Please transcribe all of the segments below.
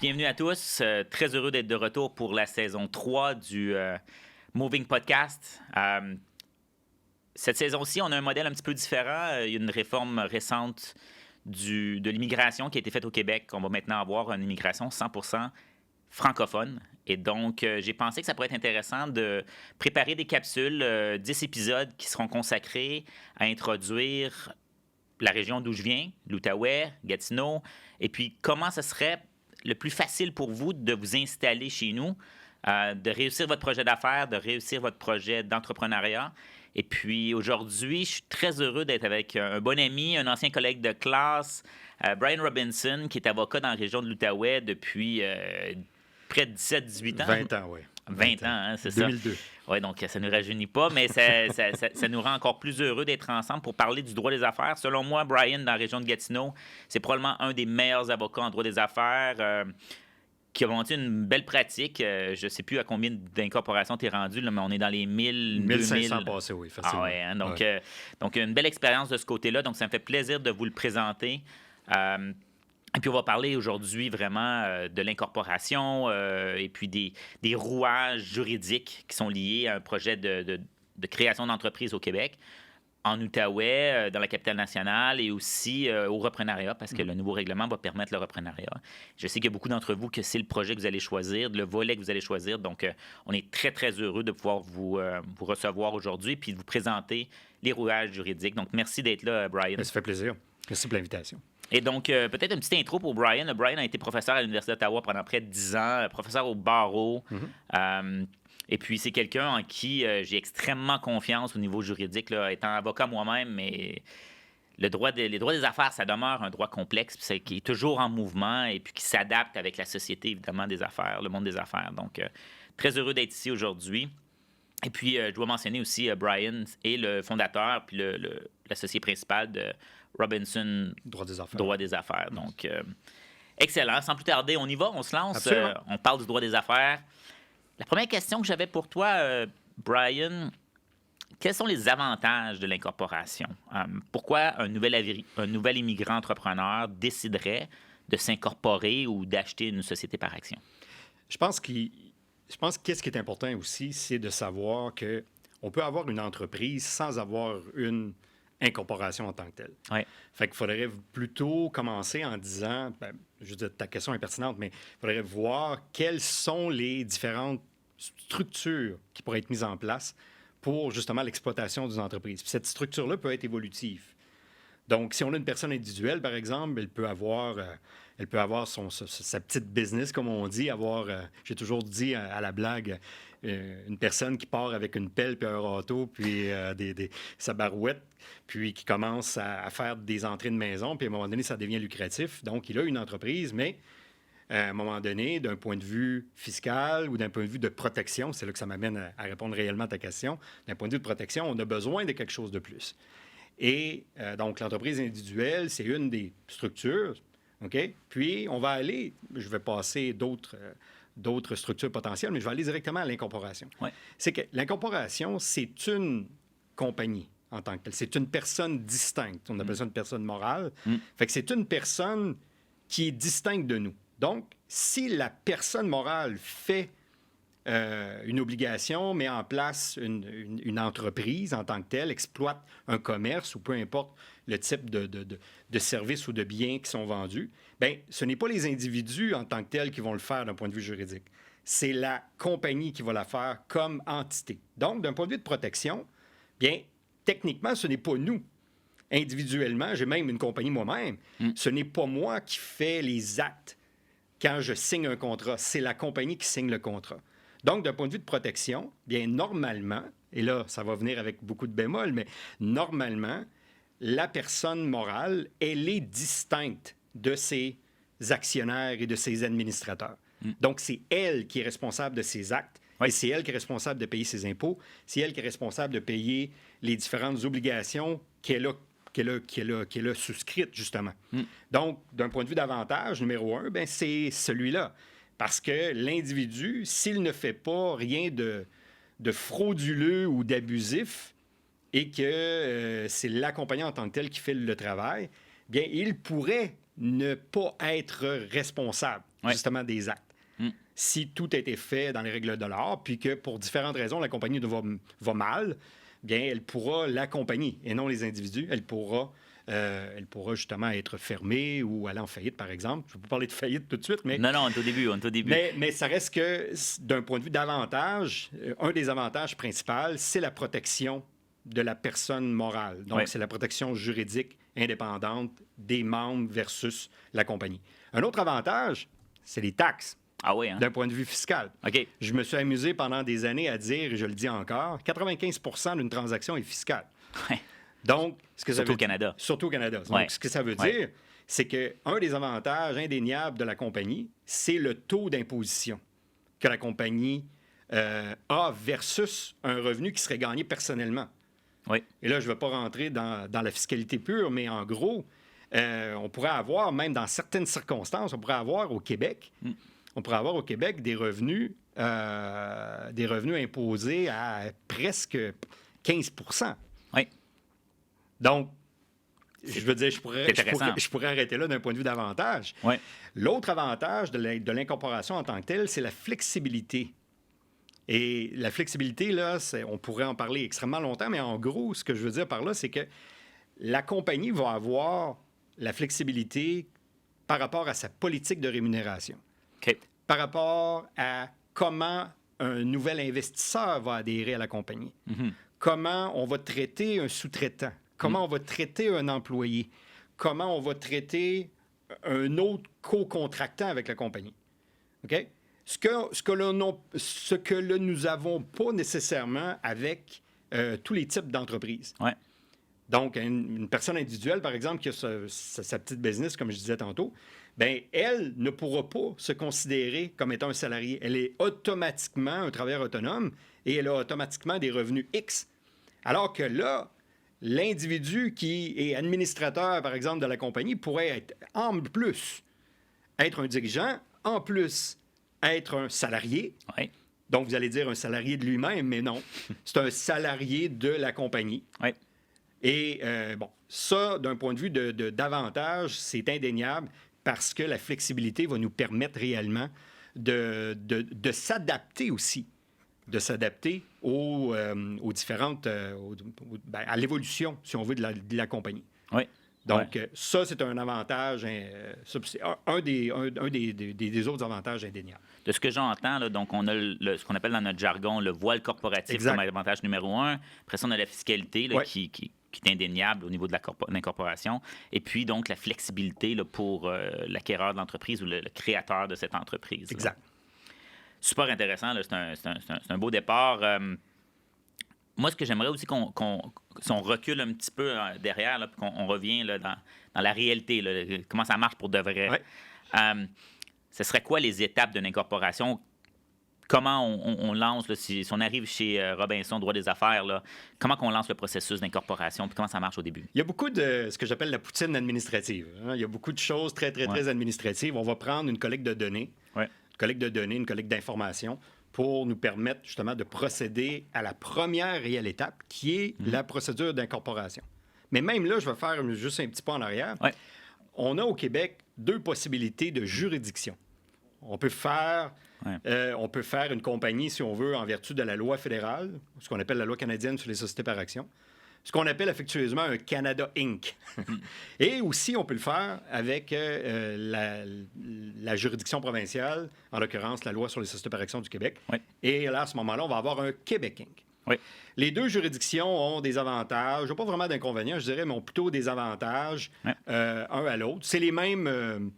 Bienvenue à tous. Très heureux d'être de retour pour la saison 3 du Moving Podcast. Cette saison-ci, on a un modèle un petit peu différent. Il y a une réforme récente de l'immigration qui a été faite au Québec. On va maintenant avoir une immigration 100% francophone. Et donc, j'ai pensé que ça pourrait être intéressant de préparer des capsules, 10 épisodes qui seront consacrés à introduire la région d'où je viens, l'Outaouais, Gatineau, et puis comment ce serait le plus facile pour vous de vous installer chez nous, de réussir votre projet d'affaires, de réussir votre projet d'entrepreneuriat. Et puis aujourd'hui, je suis très heureux d'être avec un bon ami, un ancien collègue de classe, Brian Robinson, qui est avocat dans la région de l'Outaouais depuis près de 17-18 ans. 20 ans, oui. 20 ans, hein, c'est 2002. ça. Oui, donc ça ne nous rajeunit pas, mais ça nous rend encore plus heureux d'être ensemble pour parler du droit des affaires. Selon moi, Brian, dans la région de Gatineau, c'est probablement un des meilleurs avocats en droit des affaires qui a monté une belle pratique. Je ne sais plus à combien d'incorporations tu es rendu, là, mais on est dans les 1000, 1500 2000. passés, oui, facilement. Ah ouais, hein, donc, Ouais. donc, une belle expérience de ce côté-là. Donc, ça me fait plaisir de vous le présenter. Et puis, on va parler aujourd'hui vraiment de l'incorporation et puis des rouages juridiques qui sont liés à un projet de création d'entreprise au Québec, en Outaouais, dans la capitale nationale et aussi au reprenariat, parce que le nouveau règlement va permettre le reprenariat. Je sais qu'il y a beaucoup d'entre vous que c'est le projet que vous allez choisir, le volet que vous allez choisir. Donc, on est très, très heureux de pouvoir vous recevoir aujourd'hui puis de vous présenter les rouages juridiques. Donc, merci d'être là, Brian. Ça fait plaisir. Merci pour l'invitation. Et donc, peut-être une petite intro pour Brian. Brian a été professeur à l'Université d'Ottawa pendant près de 10 ans, professeur au barreau. Et puis, c'est quelqu'un en qui j'ai extrêmement confiance au niveau juridique, là, étant avocat moi-même, mais les droits des affaires, ça demeure un droit complexe, puis qui est toujours en mouvement et puis qui s'adapte avec la société, évidemment, des affaires, le monde des affaires. Donc, très heureux d'être ici aujourd'hui. Et puis, je dois mentionner aussi Brian est le fondateur puis l'associé principal de Robinson Droit des affaires. Droit des affaires. Donc, excellent. Sans plus tarder, on y va, on se lance. Absolument. On parle du droit des affaires. La première question que j'avais pour toi, Brian, quels sont les avantages de l'incorporation? Pourquoi un nouvel immigrant entrepreneur déciderait de s'incorporer ou d'acheter une société par action? Je pense qu'est-ce qui est important aussi, c'est de savoir qu'on peut avoir une entreprise sans avoir une incorporation en tant que telle. Oui. Fait qu'il faudrait plutôt commencer en disant, je veux dire, ta question est pertinente, mais il faudrait voir quelles sont les différentes structures qui pourraient être mises en place pour justement l'exploitation d'une entreprise. Puis cette structure-là peut être évolutive. Donc, si on a une personne individuelle, par exemple, elle peut avoir sa petite business, comme on dit, j'ai toujours dit à la blague, une personne qui part avec une pelle puis un râteau, puis sa barouette, puis qui commence à faire des entrées de maison, puis à un moment donné, ça devient lucratif. Donc, il a une entreprise, mais à un moment donné, d'un point de vue fiscal ou d'un point de vue de protection, c'est là que ça m'amène à répondre réellement à ta question, d'un point de vue de protection, on a besoin de quelque chose de plus. Et donc, l'entreprise individuelle, c'est une des structures, OK? Puis, on va aller, je vais passer d'autres structures potentielles, mais je vais aller directement à l'incorporation. Ouais. C'est que l'incorporation, c'est une compagnie en tant que telle. C'est une personne distincte. On appelle ça une personne morale. Fait que c'est une personne qui est distincte de nous. Donc, si la personne morale fait une obligation, met en place une entreprise en tant que telle, exploite un commerce ou peu importe le type de services ou de biens qui sont vendus, bien, ce n'est pas les individus en tant que tels qui vont le faire d'un point de vue juridique. C'est la compagnie qui va la faire comme entité. Donc, d'un point de vue de protection, bien, techniquement, ce n'est pas nous. Individuellement, j'ai même une compagnie moi-même. Ce n'est pas moi qui fais les actes quand je signe un contrat. C'est la compagnie qui signe le contrat. Donc, d'un point de vue de protection, bien, normalement, et là, ça va venir avec beaucoup de bémols, mais normalement, la personne morale, elle est distincte de ses actionnaires et de ses administrateurs. Donc, c'est elle qui est responsable de ses actes, et c'est elle qui est responsable de payer ses impôts, c'est elle qui est responsable de payer les différentes obligations qu'elle a souscrites, justement. Donc, d'un point de vue d'avantage, numéro 1, bien, c'est celui-là. Parce que l'individu, s'il ne fait pas rien de frauduleux ou d'abusif et que c'est l'accompagnant en tant que tel qui fait le travail, bien, il pourrait ne pas être responsable. justement, des actes. Si tout a été fait dans les règles de l'art, puis que pour différentes raisons, la compagnie va mal, bien, elle pourra, la compagnie, et non les individus, elle pourra justement être fermée ou aller en faillite, par exemple. Je ne vais pas parler de faillite tout de suite, mais... Non, on est au début. Mais ça reste que, d'un point de vue d'avantage, un des avantages principaux, c'est la protection de la personne morale. Donc, c'est la protection juridique indépendante des membres versus la compagnie. Un autre avantage, c'est les taxes. Ah oui, hein? D'un point de vue fiscal. OK. Je me suis amusé pendant des années à dire, et je le dis encore, 95% d'une transaction est fiscale. Ouais. Donc, surtout au Canada. Surtout au Canada. Donc, ce que ça veut dire, c'est qu'un des avantages indéniables de la compagnie, c'est le taux d'imposition que la compagnie a versus un revenu qui serait gagné personnellement. Oui. Et là, je ne vais pas rentrer dans la fiscalité pure, mais en gros, on pourrait avoir, même dans certaines circonstances, on pourrait avoir au Québec des revenus imposés à presque 15%. Oui. Donc, je veux dire, je pourrais arrêter là d'un point de vue d'avantage. Oui. L'autre avantage de l'incorporation en tant que telle, c'est la flexibilité. Et la flexibilité, là, on pourrait en parler extrêmement longtemps, mais en gros, ce que je veux dire par là, c'est que la compagnie va avoir la flexibilité par rapport à sa politique de rémunération, par rapport à comment un nouvel investisseur va adhérer à la compagnie, comment on va traiter un sous-traitant, comment on va traiter un employé, comment on va traiter un autre co-contractant avec la compagnie. OK? Ce que nous n'avons pas nécessairement avec tous les types d'entreprises. Ouais. Donc, une personne individuelle, par exemple, qui a sa petite business, comme je disais tantôt, bien, elle ne pourra pas se considérer comme étant un salarié. Elle est automatiquement un travailleur autonome et elle a automatiquement des revenus X. Alors que là, l'individu qui est administrateur, par exemple, de la compagnie pourrait être, en plus, être un dirigeant, en plus, être un salarié. Oui. Donc, vous allez dire un salarié de lui-même, mais non. C'est un salarié de la compagnie. Oui. Et ça, d'un point de vue d'avantage, c'est indéniable parce que la flexibilité va nous permettre réellement de s'adapter aussi, de s'adapter aux différentes... à l'évolution, si on veut, de la compagnie. Oui. Donc, ça, c'est un avantage, c'est un des autres avantages indéniables. De ce que j'entends, là, donc on a ce qu'on appelle dans notre jargon le voile corporatif comme avantage numéro 1. Après ça, on a la fiscalité là, qui est indéniable au niveau de l'incorporation. Et puis, donc, la flexibilité là, pour l'acquéreur de l'entreprise ou le créateur de cette entreprise. Exact. Là. Super intéressant. Là, c'est un beau départ. Moi, ce que j'aimerais aussi si on recule un petit peu derrière, là, puis qu'on revient là, dans la réalité, là, comment ça marche pour de vrai. Ouais. Ce serait quoi les étapes d'une incorporation? Comment on lance, là, si on arrive chez Robinson, droit des affaires, là, comment on lance le processus d'incorporation, puis comment ça marche au début? Il y a beaucoup de ce que j'appelle la poutine administrative. Hein? Il y a beaucoup de choses très administratives. On va prendre une collecte de données, une collecte d'informations, pour nous permettre justement de procéder à la première réelle étape, qui est la procédure d'incorporation. Mais même là, je vais faire juste un petit pas en arrière. Ouais. On a au Québec 2 possibilités de juridiction. On peut faire une compagnie, si on veut, en vertu de la loi fédérale, ce qu'on appelle la loi canadienne sur les sociétés par action, ce qu'on appelle affectueusement un Canada Inc. Et aussi, on peut le faire avec la juridiction provinciale, en l'occurrence la loi sur les sociétés par action du Québec. Oui. Et là, à ce moment-là, on va avoir un Québec Inc. Oui. Les 2 juridictions ont des avantages, pas vraiment d'inconvénients, je dirais, mais ont plutôt des avantages un à l'autre. C'est les mêmes...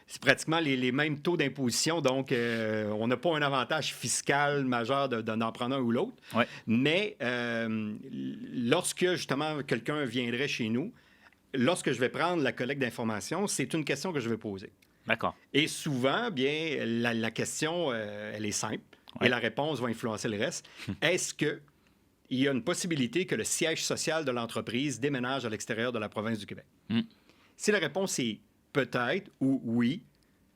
c'est pratiquement les mêmes taux d'imposition, donc on n'a pas un avantage fiscal majeur d'en prendre un ou l'autre. Ouais. Mais lorsque, justement, quelqu'un viendrait chez nous, lorsque je vais prendre la collecte d'informations, c'est une question que je vais poser. D'accord. Et souvent, bien, la question, elle est simple, et la réponse va influencer le reste. Est-ce qu'il y a une possibilité que le siège social de l'entreprise déménage à l'extérieur de la province du Québec? Si la réponse est peut-être ou oui,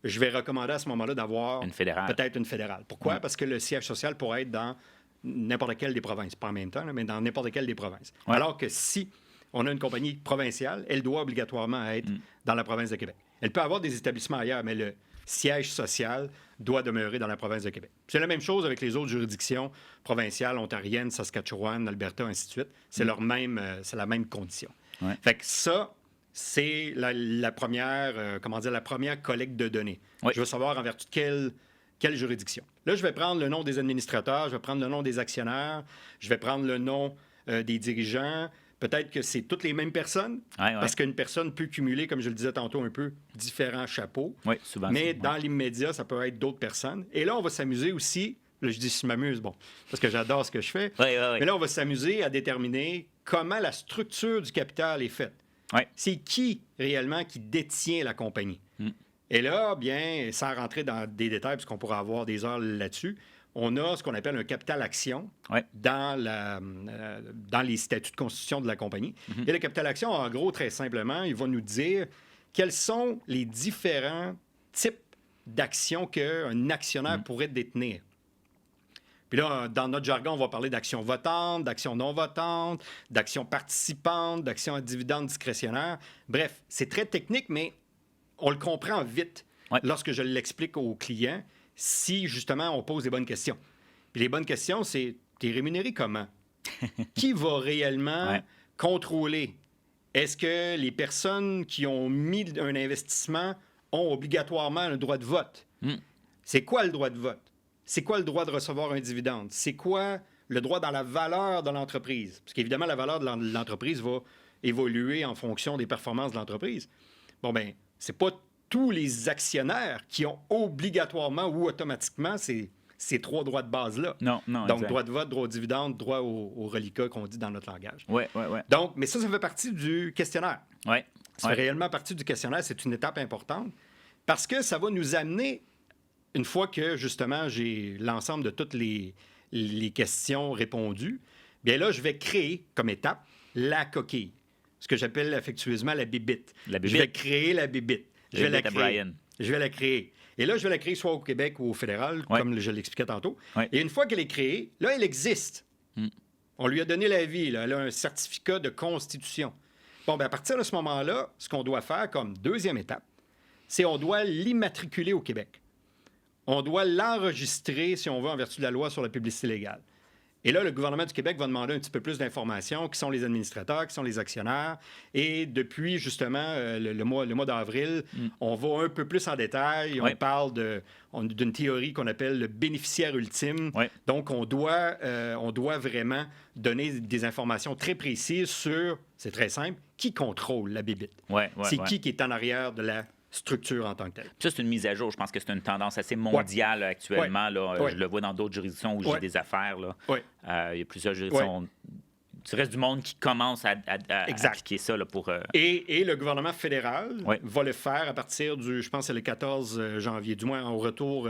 je vais recommander à ce moment-là d'avoir peut-être une fédérale. Pourquoi? Parce que le siège social pourrait être dans n'importe quelle des provinces. Pas en même temps, mais dans n'importe quelle des provinces. Alors que si on a une compagnie provinciale, elle doit obligatoirement être dans la province de Québec. Elle peut avoir des établissements ailleurs, mais siège social doit demeurer dans la province de Québec. C'est la même chose avec les autres juridictions provinciales, ontariennes, Saskatchewan, Alberta, ainsi de suite. C'est c'est la même condition. Ouais. Fait que ça, c'est la première, la première collecte de données. Oui. Je veux savoir en vertu de quelle juridiction. Là, je vais prendre le nom des administrateurs, je vais prendre le nom des actionnaire, je vais prendre le nom des dirigeants. Peut-être que c'est toutes les mêmes personnes, parce qu'une personne peut cumuler, comme je le disais tantôt un peu, différents chapeaux. Oui, souvent. Mais dans l'immédiat, ça peut être d'autres personnes. Et là, on va s'amuser aussi, là, je dis je m'amuse, bon, parce que j'adore ce que je fais, mais là, on va s'amuser à déterminer comment la structure du capital est faite. Ouais. C'est qui réellement qui détient la compagnie. Et là, bien, sans rentrer dans des détails, puisqu'on pourra avoir des heures là-dessus, on a ce qu'on appelle un capital action dans les statuts de constitution de la compagnie. Et le capital action, en gros, très simplement, il va nous dire quels sont les différents types d'actions qu'un actionnaire pourrait détenir. Puis là, dans notre jargon, on va parler d'actions votantes, d'actions non votantes, d'actions participantes, d'actions à dividendes discrétionnaires. Bref, c'est très technique, mais on le comprend vite lorsque je l'explique aux clients si, justement, on pose les bonnes questions. Puis les bonnes questions, c'est, t'es rémunéré comment? Qui va réellement contrôler? Est-ce que les personnes qui ont mis un investissement ont obligatoirement un droit de vote? C'est quoi le droit de vote? C'est quoi le droit de recevoir un dividende? C'est quoi le droit dans la valeur de l'entreprise? Parce qu'évidemment, la valeur de l'entreprise va évoluer en fonction des performances de l'entreprise. Bon, bien, c'est pas tous les actionnaires qui ont obligatoirement ou automatiquement ces trois droits de base-là. Non, donc, droit de vote, droit au dividende, droit au reliquat qu'on dit dans notre langage. Oui. Donc, mais ça fait partie du questionnaire. Oui. Ça fait réellement partie du questionnaire. C'est une étape importante parce que ça va nous amener, une fois que, justement, j'ai l'ensemble de toutes les questions répondues, bien là, je vais créer comme étape la coquille, ce que j'appelle affectueusement la bibite. Je vais créer la bibite. Je vais la créer. Et là, je vais la créer soit au Québec ou au fédéral, comme je l'expliquais tantôt. Et une fois qu'elle est créée, là, elle existe. On lui a donné la vie. Là. Elle a un certificat de constitution. Bon, bien, à partir de ce moment-là, ce qu'on doit faire comme deuxième étape, c'est on doit l'immatriculer au Québec. On doit l'enregistrer, si on veut, en vertu de la loi sur la publicité légale. Et là, le gouvernement du Québec va demander un petit peu plus d'informations, qui sont les administrateurs, qui sont les actionnaires. Et depuis, justement, le mois d'avril, on va un peu plus en détail. On parle d'une théorie qu'on appelle le bénéficiaire ultime. Donc, on doit vraiment donner des informations très précises sur, c'est très simple, qui contrôle la bébite. C'est qui est en arrière de la structure en tant que telle. Ça, c'est une mise à jour. Je pense que c'est une tendance assez mondiale actuellement. Là. Je le vois dans d'autres juridictions où j'ai des affaires. Là. Il y a plusieurs juridictions du reste du monde qui commencent à appliquer ça. Là, pour, Et le gouvernement fédéral va le faire à partir du, je pense, c'est le 14 janvier, du moins au retour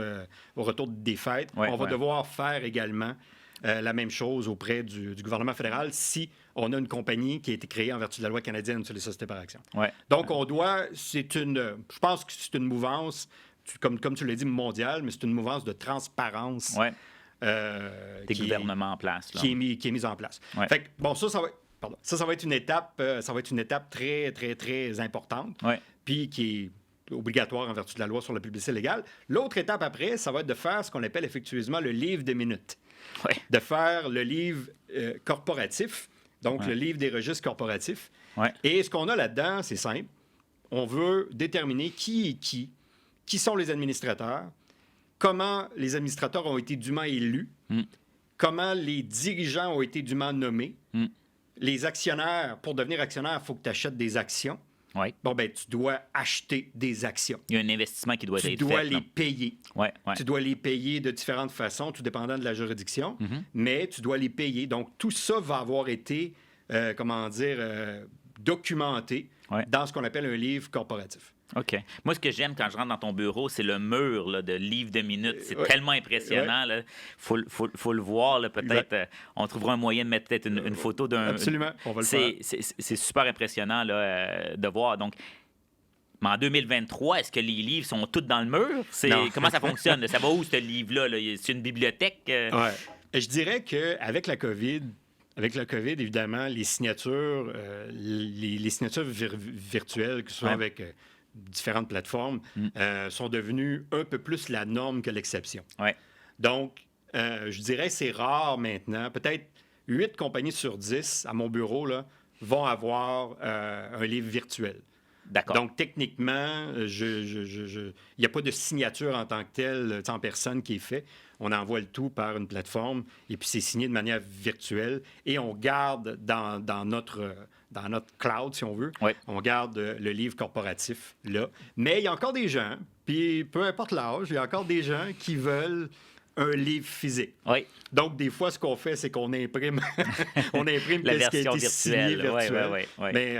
des fêtes. On va devoir faire également la même chose auprès du gouvernement fédéral si on a une compagnie qui a été créée en vertu de la loi canadienne sur les sociétés par action. Donc, on doit... je pense que c'est une mouvance, comme tu l'as dit, mondiale, mais c'est une mouvance de transparence. Des gouvernements en place. Là. Qui est mise en place. Fait que, bon, ça va être une étape très, très, très importante, puis qui est obligatoire en vertu de la loi sur la publicité légale. L'autre étape après, ça va être de faire ce qu'on appelle effectivement le livre des minutes. De faire le livre corporatif, donc le livre des registres corporatifs. Et ce qu'on a là-dedans, c'est simple. On veut déterminer qui est qui sont les administrateurs, comment les administrateurs ont été dûment élus, comment les dirigeants ont été dûment nommés. Les actionnaires, pour devenir actionnaire, il faut que tu achètes des actions. Bon, ben, tu dois acheter des actions. Il y a un investissement qui doit être fait. Tu dois les payer. Tu dois les payer de différentes façons, tout dépendant de la juridiction, mais tu dois les payer. Donc, tout ça va avoir été, documenté dans ce qu'on appelle un livre corporatif. OK. Moi, ce que j'aime quand je rentre dans ton bureau, c'est le mur là, de livres de minutes. C'est tellement impressionnant. Il faut le voir. Là, peut-être, on trouvera un moyen de mettre peut-être une photo d'un... Absolument, on va le faire. C'est super impressionnant là, de voir. Donc, mais en 2023, est-ce que les livres sont tous dans le mur? Comment ça fonctionne? Ça va où, ce livre-là? Là? C'est une bibliothèque? Je dirais qu'avec la COVID, évidemment, les signatures, les signatures virtuelles, que ce soit avec différentes plateformes sont devenues un peu plus la norme que l'exception. Ouais. Donc, je dirais c'est rare maintenant. Peut-être 8 compagnies sur 10 à mon bureau là, vont avoir un livre virtuel. D'accord. Donc, techniquement, il n'y a pas de signature en tant que telle, en personne qui est fait. On envoie le tout par une plateforme et puis c'est signé de manière virtuelle et on garde dans notre cloud, si on veut, on garde le livre corporatif là. Mais il y a encore des gens, puis peu importe l'âge, il y a encore des gens qui veulent un livre physique. Oui. Donc, des fois, ce qu'on fait, c'est qu'on imprime, la ce qui a version été signé virtuel. Oui. Mais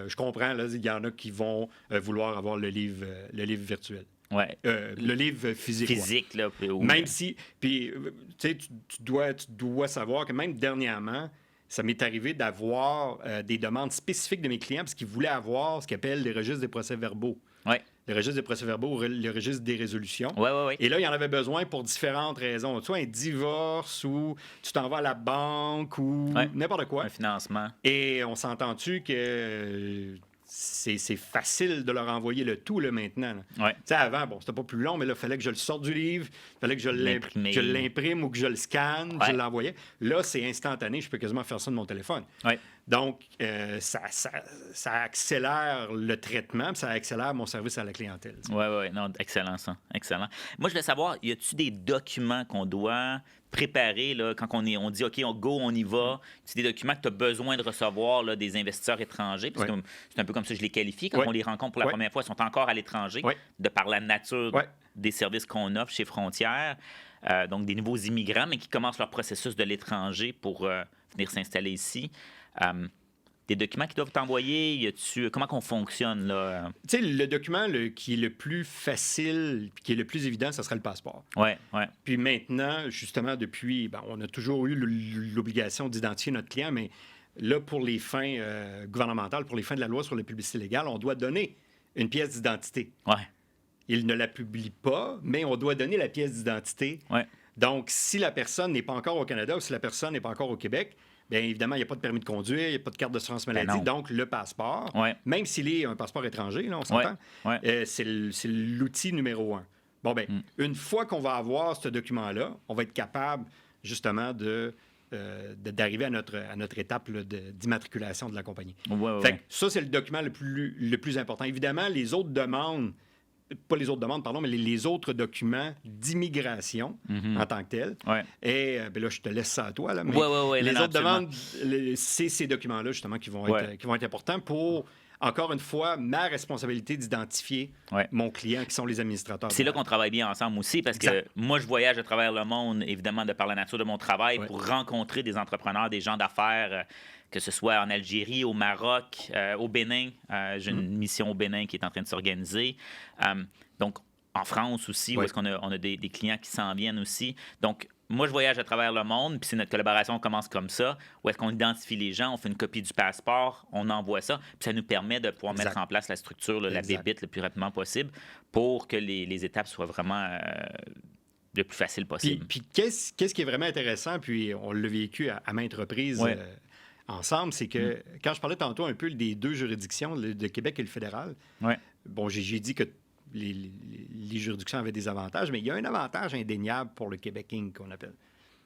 je comprends, là, il y en a qui vont vouloir avoir le livre virtuel. Ouais. Le livre physique. Physique, là. Même si... Puis, tu sais, tu dois savoir que même dernièrement, ça m'est arrivé d'avoir des demandes spécifiques de mes clients parce qu'ils voulaient avoir ce qu'ils appellent les registres des procès-verbaux. Oui. Le registre des procès-verbaux, le registre des résolutions. Oui. Et là, il y en avait besoin pour différentes raisons. Soit un divorce ou tu t'en vas à la banque ou n'importe quoi. Un financement. Et on s'entend-tu que c'est facile de leur envoyer le tout là, maintenant. Ouais. Tu sais, avant, bon, c'était pas plus long, mais là, il fallait que je le sorte du livre, il fallait que je l'imprime ou que je le scanne, je l'envoyais. Là, c'est instantané, je peux quasiment faire ça de mon téléphone. Ouais. Donc, ça accélère le traitement, puis ça accélère mon service à la clientèle. Oui. Non, excellent, ça. Excellent. Moi, je voulais savoir, y a-tu des documents qu'on doit préparer là, quand on dit OK, on y va? C'est des documents que tu as besoin de recevoir là, des investisseurs étrangers, parce que c'est un peu comme ça que je les qualifie. Quand on les rencontre pour la première fois, ils sont encore à l'étranger, de par la nature des services qu'on offre chez Frontières. Donc, des nouveaux immigrants, mais qui commencent leur processus de l'étranger pour venir s'installer ici. Des documents qui doivent t'envoyer, comment qu'on fonctionne, là? Tu sais, le document qui est le plus facile, qui est le plus évident, ce serait le passeport. Oui. Puis maintenant, justement, depuis, on a toujours eu l'obligation d'identifier notre client, mais là, pour les fins gouvernementales, pour les fins de la loi sur la publicité légale, on doit donner une pièce d'identité. Oui. Il ne la publie pas, mais on doit donner la pièce d'identité. Oui. Donc, si la personne n'est pas encore au Canada ou si la personne n'est pas encore au Québec, bien évidemment, il n'y a pas de permis de conduire, il n'y a pas de carte d'assurance maladie, donc le passeport, même s'il est un passeport étranger, là, on s'entend, c'est l'outil numéro 1. Bon, bien, une fois qu'on va avoir ce document-là, on va être capable, justement, d'arriver à notre étape là, d'immatriculation de la compagnie. Fait que ça, c'est le document le plus important. Évidemment, les autres demandes, pas les autres demandes, pardon, mais les autres documents d'immigration en tant que tels. Et ben là, je te laisse ça à toi. Là, mais les autres demandes, c'est ces documents-là, justement, qui vont être importants pour, encore une fois, ma responsabilité d'identifier mon client, qui sont les administrateurs. C'est là qu'on travaille bien ensemble aussi, parce que moi, je voyage à travers le monde, évidemment, de par la nature de mon travail, pour rencontrer des entrepreneurs, des gens d'affaires, que ce soit en Algérie, au Maroc, au Bénin. J'ai une mission au Bénin qui est en train de s'organiser. Donc, en France aussi, où est-ce qu'on a des clients qui s'en viennent aussi. Donc, moi, je voyage à travers le monde, puis notre collaboration commence comme ça, où est-ce qu'on identifie les gens, on fait une copie du passeport, on envoie ça, puis ça nous permet de pouvoir mettre en place la structure, la bébite, le plus rapidement possible, pour que les étapes soient vraiment le plus facile possible. Puis qu'est-ce qui est vraiment intéressant, puis on l'a vécu à maintes reprises ensemble, c'est que quand je parlais tantôt un peu des deux juridictions, le Québec et le fédéral, bon, j'ai dit que les juridictions avaient des avantages, mais il y a un avantage indéniable pour le Québec Inc. qu'on appelle.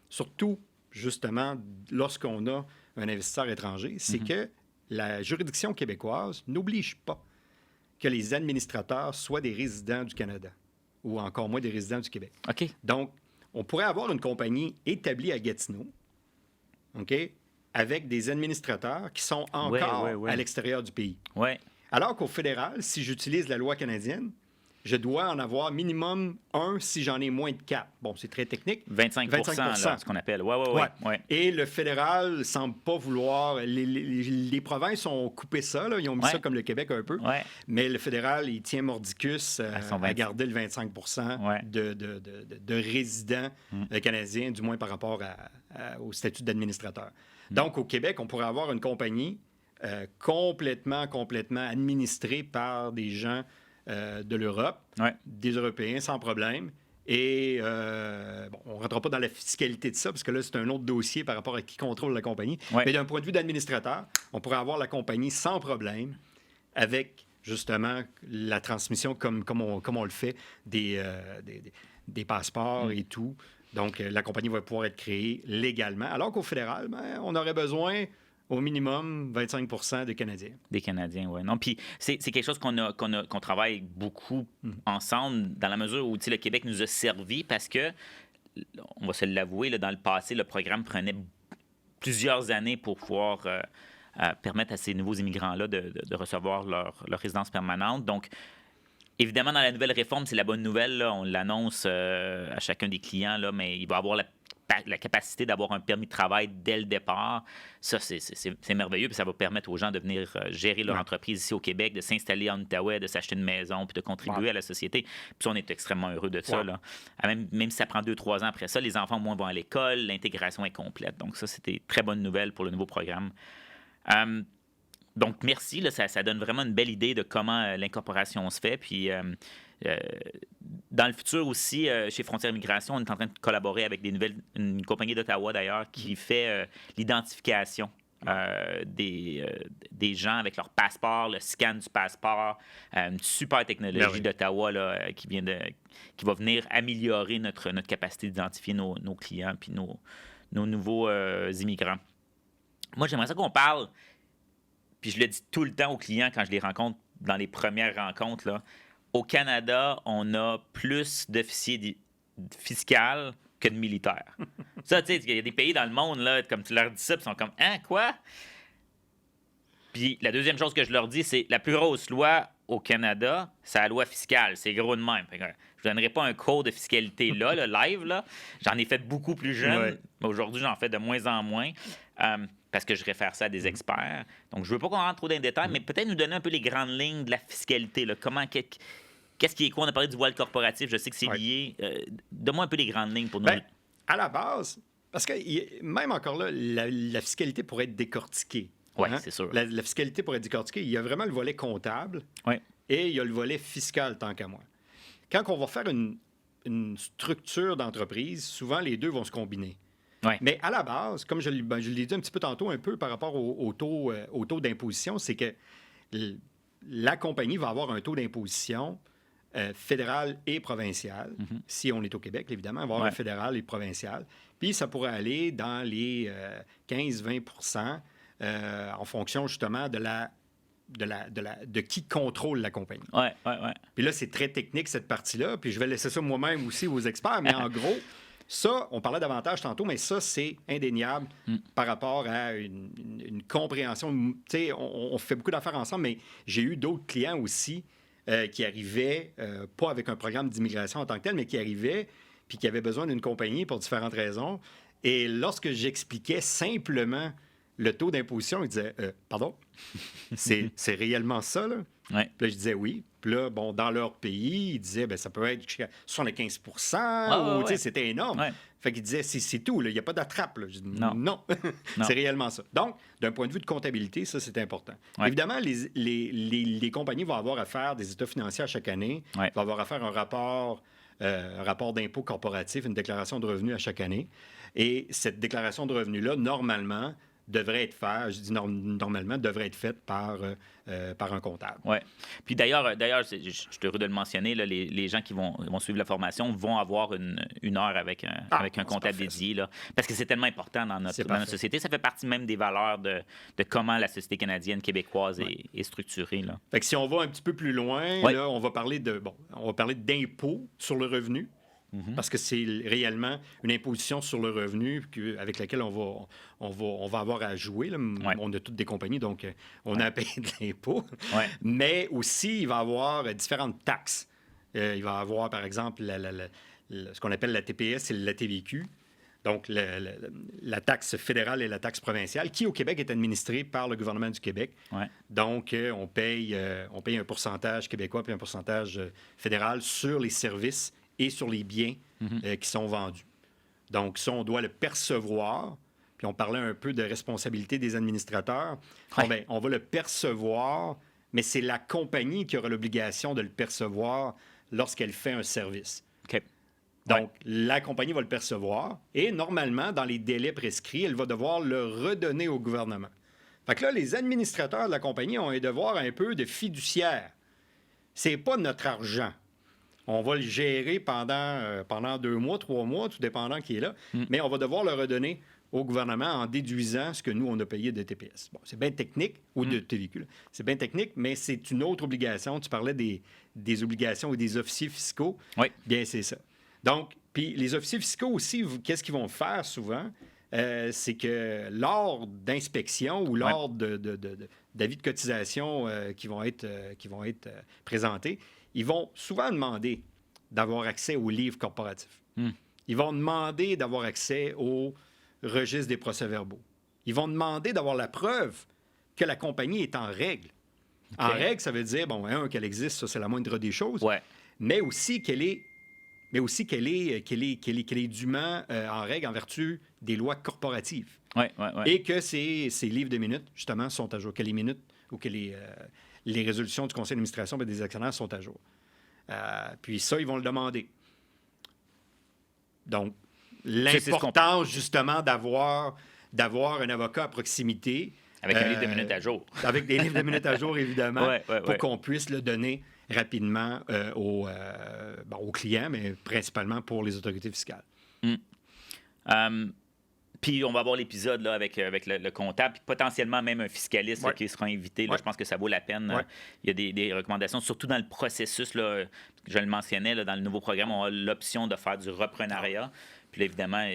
Surtout, justement, lorsqu'on a un investisseur étranger, c'est que la juridiction québécoise n'oblige pas que les administrateurs soient des résidents du Canada ou encore moins des résidents du Québec. OK. Donc, on pourrait avoir une compagnie établie à Gatineau, OK, avec des administrateurs qui sont encore à l'extérieur du pays. Alors qu'au fédéral, si j'utilise la loi canadienne, je dois en avoir minimum un si j'en ai moins de 4. Bon, c'est très technique. 25%. Là, ce qu'on appelle. Et le fédéral ne semble pas vouloir... Les provinces ont coupé ça. Là. Ils ont mis ça comme le Québec un peu. Mais le fédéral, il tient mordicus à garder le 25% de résidents canadiens, du moins par rapport au statut d'administrateur. Donc, au Québec, on pourrait avoir une compagnie complètement administrée par des gens de l'Europe, des Européens, sans problème. Et on ne rentrera pas dans la fiscalité de ça, parce que là, c'est un autre dossier par rapport à qui contrôle la compagnie. Mais d'un point de vue d'administrateur, on pourrait avoir la compagnie sans problème, avec justement la transmission comme on le fait des passeports et tout. Donc, la compagnie va pouvoir être créée légalement. Alors qu'au fédéral, on aurait besoin au minimum 25 des Canadiens. Des Canadiens, oui. Non, puis c'est quelque chose qu'on travaille beaucoup ensemble dans la mesure où le Québec nous a servi parce que, on va se l'avouer, là, dans le passé, le programme prenait plusieurs années pour pouvoir permettre à ces nouveaux immigrants-là de recevoir leur résidence permanente. Donc, évidemment, dans la nouvelle réforme, c'est la bonne nouvelle. Là, on l'annonce à chacun des clients, là, mais il va avoir la capacité d'avoir un permis de travail dès le départ. Ça, c'est merveilleux. Puis ça va permettre aux gens de venir gérer leur entreprise ici au Québec, de s'installer en Outaouais, de s'acheter une maison, puis de contribuer à la société. Puis on est extrêmement heureux de ça. Là. Même si ça prend 2-3 ans après ça, les enfants au moins vont à l'école, l'intégration est complète. Donc ça, c'était une très bonne nouvelle pour le nouveau programme. Donc, merci. Là, ça donne vraiment une belle idée de comment l'incorporation se fait. Puis, dans le futur aussi, chez Frontières Immigration, on est en train de collaborer avec une compagnie d'Ottawa, d'ailleurs, qui fait l'identification des gens avec leur passeport, le scan du passeport. Une super technologie d'Ottawa là, qui va venir améliorer notre capacité d'identifier nos clients puis nos nouveaux immigrants. Moi, j'aimerais ça qu'on parle, puis je le dis tout le temps aux clients quand je les rencontre dans les premières rencontres, là. Au Canada, on a plus d'officiers fiscaux que de militaires. Ça, tu sais, il y a des pays dans le monde, là, comme tu leur dis ça, puis ils sont comme « Hein, quoi? » Puis la deuxième chose que je leur dis, c'est la plus grosse loi au Canada, c'est la loi fiscale. C'est gros de même. Fait que, je ne donnerai pas un cours de fiscalité là, le live. Là. J'en ai fait beaucoup plus jeune, mais aujourd'hui, j'en fais de moins en moins. Parce que je réfère ça à des experts. Donc, je ne veux pas qu'on rentre trop dans les détails, mais peut-être nous donner un peu les grandes lignes de la fiscalité. Là. Qu'est-ce qui est quoi? On a parlé du voile corporatif, je sais que c'est lié. Donne-moi un peu les grandes lignes pour nous. Bien, à la base, parce que même encore là, la fiscalité pourrait être décortiquée. Oui, c'est sûr. La fiscalité pourrait être décortiquée. Il y a vraiment le volet comptable et il y a le volet fiscal, tant qu'à moi. Quand on va faire une structure d'entreprise, souvent les deux vont se combiner. Ouais. Mais à la base, comme je l'ai dit un petit peu tantôt, un peu par rapport au taux d'imposition, c'est que la compagnie va avoir un taux d'imposition fédéral et provincial. Si on est au Québec, évidemment, on va avoir un fédéral et provincial. Puis ça pourrait aller dans les 15-20 en fonction justement de qui contrôle la compagnie. Ouais. Puis là, c'est très technique, cette partie-là. Puis je vais laisser ça moi-même aussi aux experts. Mais en gros, ça, on parlait davantage tantôt, mais ça, c'est indéniable par rapport à une compréhension. Tu sais, on fait beaucoup d'affaires ensemble, mais j'ai eu d'autres clients aussi qui arrivaient, pas avec un programme d'immigration en tant que tel, mais qui arrivaient puis qui avaient besoin d'une compagnie pour différentes raisons. Et lorsque j'expliquais simplement le taux d'imposition, ils disaient « Pardon? C'est réellement ça, là? » Ouais. Puis là, je disais « Oui. » Puis là, bon, dans leur pays, ils disaient « Bien, ça peut être jusqu'à 75 tu sais, c'était énorme. Ouais. » Fait qu'ils disaient « C'est tout, là. Il n'y a pas d'attrape. » Je dis « Non. C'est réellement ça. » Donc, d'un point de vue de comptabilité, ça, c'est important. Ouais. Évidemment, les compagnies vont avoir à faire des états financiers à chaque année. Ouais. Vont avoir à faire un rapport d'impôt corporatif, une déclaration de revenus à chaque année. Et cette déclaration de revenus-là, normalement, devrait être faite par un comptable. Oui. Puis d'ailleurs, je suis heureux de le mentionner, là, les gens qui vont suivre la formation vont avoir une heure avec un comptable dédié. Là, parce que c'est tellement important dans notre société. Ça fait partie même des valeurs de comment la société canadienne, québécoise est structurée. Là. Fait que si on va un petit peu plus loin, là, on va parler d'impôt sur le revenu. Parce que c'est réellement une imposition sur le revenu avec laquelle on va avoir à jouer. Là. On a toutes des compagnies, donc on a à payer de l'impôt. Mais aussi, il va y avoir différentes taxes. Il va y avoir, par exemple, ce qu'on appelle la TPS et la TVQ. Donc, la taxe fédérale et la taxe provinciale, qui au Québec est administrée par le gouvernement du Québec. Donc, on paye un pourcentage québécois puis un pourcentage fédéral sur les services et sur les biens qui sont vendus. Donc, ça, on doit le percevoir. Puis on parlait un peu de responsabilité des administrateurs. Bon, bien, on va le percevoir, mais c'est la compagnie qui aura l'obligation de le percevoir lorsqu'elle fait un service. Okay. Donc, la compagnie va le percevoir et normalement, dans les délais prescrits, elle va devoir le redonner au gouvernement. Fait que là, les administrateurs de la compagnie ont un devoir un peu de fiduciaire. C'est pas notre argent. On va le gérer pendant 2 mois, 3 mois, tout dépendant qui est là, mais on va devoir le redonner au gouvernement en déduisant ce que nous, on a payé de TPS. Bon, c'est bien technique, ou de TVQ. C'est bien technique, mais c'est une autre obligation. Tu parlais des obligations ou des officiers fiscaux. Oui. Bien, c'est ça. Donc, puis les officiers fiscaux aussi, qu'est-ce qu'ils vont faire souvent? C'est que lors d'inspections ou lors d'avis de cotisation qui vont être présentés, ils vont souvent demander d'avoir accès aux livres corporatifs. Ils vont demander d'avoir accès au registre des procès-verbaux. Ils vont demander d'avoir la preuve que la compagnie est en règle. Okay. En règle, ça veut dire, bon, qu'elle existe, ça c'est la moindre des choses, mais aussi qu'elle est dûment en règle en vertu des lois corporatives. Et que ces livres de minutes, justement, sont à jour, que les minutes ou que les résolutions du conseil d'administration des actionnaires sont à jour. Puis ça, ils vont le demander. Donc, l'importance, justement, d'avoir un avocat à proximité. Avec un livre de minutes à jour. Avec des livres de minutes à jour, évidemment, pour qu'on puisse le donner rapidement aux clients, mais principalement pour les autorités fiscales. Puis on va avoir l'épisode là, avec le comptable, puis potentiellement même un fiscaliste là, qui sera invité. Là, je pense que ça vaut la peine. Il y a des recommandations, surtout dans le processus. Là, je le mentionnais, là, dans le nouveau programme, on a l'option de faire du reprenariat. Puis là, évidemment,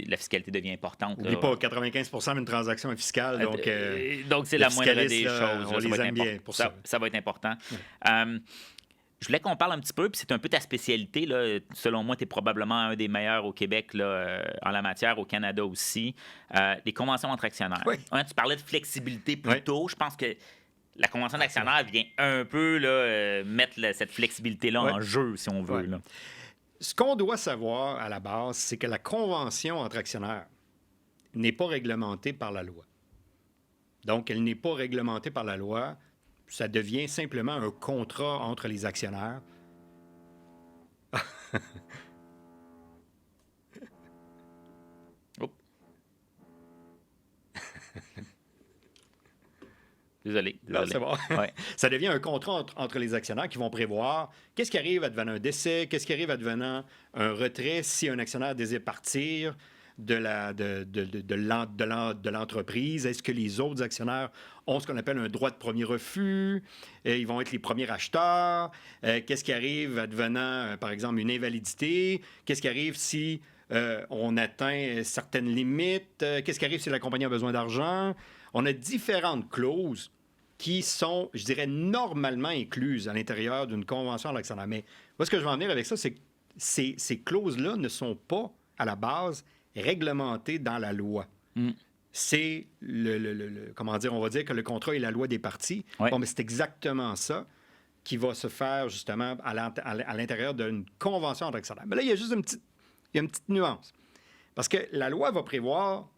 la fiscalité devient importante. N'oublie pas, 95% d'une transaction est fiscale. Donc c'est la moindre des choses. On les aime bien pour ça. Ça va être important. Je voulais qu'on parle un petit peu, puis c'est un peu ta spécialité. Là. Selon moi, tu es probablement un des meilleurs au Québec là, en la matière, au Canada aussi. Les conventions entre actionnaires. Tu parlais de flexibilité plus tôt. Je pense que la convention d'actionnaire vient un peu là, mettre cette flexibilité-là en jeu, si on veut. Là. Ce qu'on doit savoir à la base, c'est que la convention entre actionnaires n'est pas réglementée par la loi. Donc, elle n'est pas réglementée par la loi. Ça devient simplement un contrat entre les actionnaires. Désolé. Non, c'est bon. Ça devient un contrat entre les actionnaires qui vont prévoir qu'est-ce qui arrive advenant un décès, qu'est-ce qui arrive advenant un retrait si un actionnaire désire partir de l'entreprise. Est-ce que les autres actionnaires ont ce qu'on appelle un droit de premier refus? Ils vont être les premiers acheteurs. Qu'est-ce qui arrive advenant, par exemple, une invalidité? Qu'est-ce qui arrive si on atteint certaines limites? Qu'est-ce qui arrive si la compagnie a besoin d'argent? On a différentes clauses qui sont, je dirais, normalement incluses à l'intérieur d'une convention à l'actionnaire. Mais moi, ce que je veux en venir avec ça, c'est que ces clauses-là ne sont pas, à la base, réglementées dans la loi. C'est comment dire, on va dire que le contrat est la loi des parties. Bon, mais c'est exactement ça qui va se faire, justement, à l'intérieur d'une convention entre actionnaires. Mais là, il y a juste une petite nuance. Parce que la loi va prévoir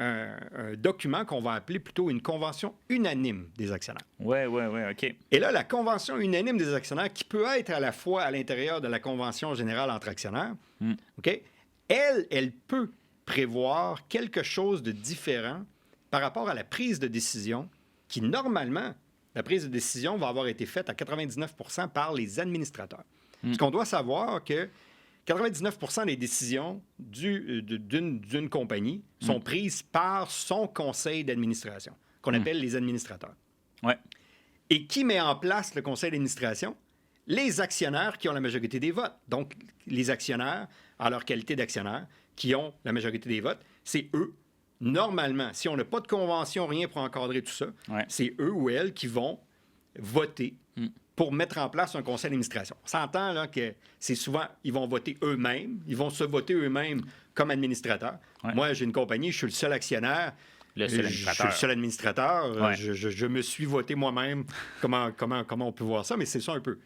un document qu'on va appeler plutôt une convention unanime des actionnaires. Oui, OK. Et là, la convention unanime des actionnaires, qui peut être à la fois à l'intérieur de la convention générale entre actionnaires, OK, elle peut prévoir quelque chose de différent par rapport à la prise de décision qui, normalement, la prise de décision va avoir été faite à 99% par les administrateurs. Ce qu'on doit savoir que 99% des décisions d'une compagnie sont prises par son conseil d'administration, qu'on appelle les administrateurs. Et qui met en place le conseil d'administration? Les actionnaires qui ont la majorité des votes. Donc, les actionnaires, en leur qualité d'actionnaires, qui ont la majorité des votes, c'est eux, normalement, si on n'a pas de convention, rien pour encadrer tout ça, c'est eux ou elles qui vont voter pour mettre en place un conseil d'administration. On s'entend là, que c'est souvent, ils vont voter eux-mêmes, ils vont se voter eux-mêmes comme administrateurs. Moi, j'ai une compagnie, je suis le seul actionnaire. Je suis le seul administrateur. Je me suis voté moi-même. Comment on peut voir ça? Mais c'est ça un peu.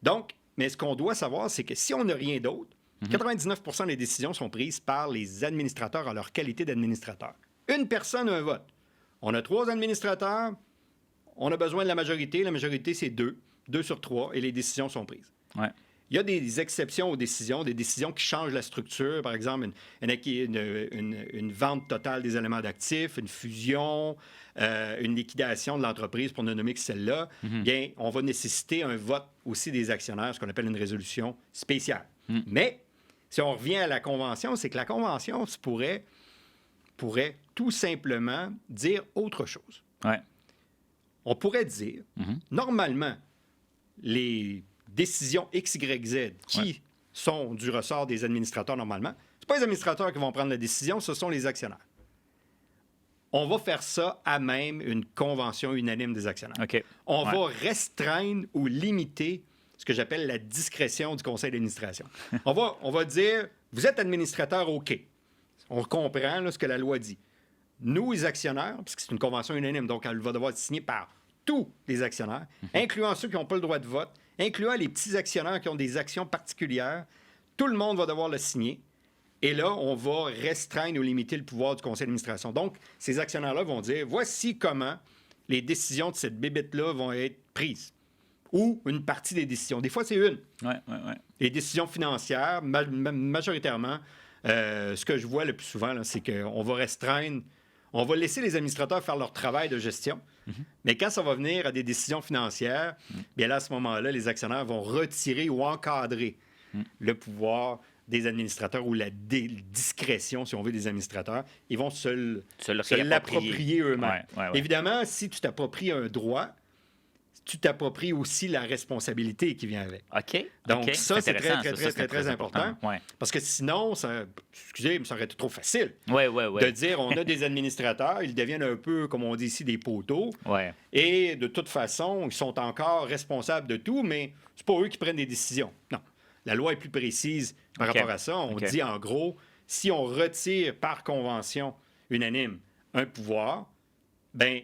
Donc, mais ce qu'on doit savoir, c'est que si on n'a rien d'autre, 99% des décisions sont prises par les administrateurs en leur qualité d'administrateur. Une personne, un vote. On a 3 administrateurs, on a besoin de la majorité. La majorité, c'est 2 sur 3, et les décisions sont prises. Il y a des exceptions aux décisions, des décisions qui changent la structure. Par exemple, une vente totale des éléments d'actifs, une fusion, une liquidation de l'entreprise, pour ne nommer que celle-là. Bien, on va nécessiter un vote aussi des actionnaires, ce qu'on appelle une résolution spéciale. Mais, si on revient à la Convention, c'est que la Convention pourrait tout simplement dire autre chose. Ouais. On pourrait dire, normalement, les décisions X, Y, Z qui sont du ressort des administrateurs normalement, c'est pas les administrateurs qui vont prendre la décision, ce sont les actionnaires. On va faire ça à même une convention unanime des actionnaires. Okay. On va restreindre ou limiter ce que j'appelle la discrétion du conseil d'administration. on va dire, vous êtes administrateur, OK. On comprend là, ce que la loi dit. Nous, les actionnaires, puisque c'est une convention unanime, donc elle va devoir être signée par tous les actionnaires, incluant ceux qui n'ont pas le droit de vote, incluant les petits actionnaires qui ont des actions particulières. Tout le monde va devoir le signer. Et là, on va restreindre ou limiter le pouvoir du conseil d'administration. Donc, ces actionnaires-là vont dire, voici comment les décisions de cette bébête-là vont être prises. Ou une partie des décisions. Des fois, c'est une. Les décisions financières, majoritairement, ce que je vois le plus souvent, là, c'est qu'on va restreindre, on va laisser les administrateurs faire leur travail de gestion. Mais quand ça va venir à des décisions financières, bien là, à ce moment-là, les actionnaires vont retirer ou encadrer le pouvoir des administrateurs ou la discrétion, si on veut, des administrateurs. Ils vont se l'approprier eux-mêmes. Évidemment, si tu t'appropries un droit, tu t'appropries aussi la responsabilité qui vient avec. OK. Donc, ça, c'est très important. Parce que sinon, excusez, mais ça aurait été trop facile de dire on a des administrateurs, ils deviennent un peu, comme on dit ici, des poteaux. Et de toute façon, ils sont encore responsables de tout, mais c'est pas eux qui prennent des décisions. Non. La loi est plus précise par rapport à ça. On dit, en gros, si on retire par convention unanime un pouvoir, bien,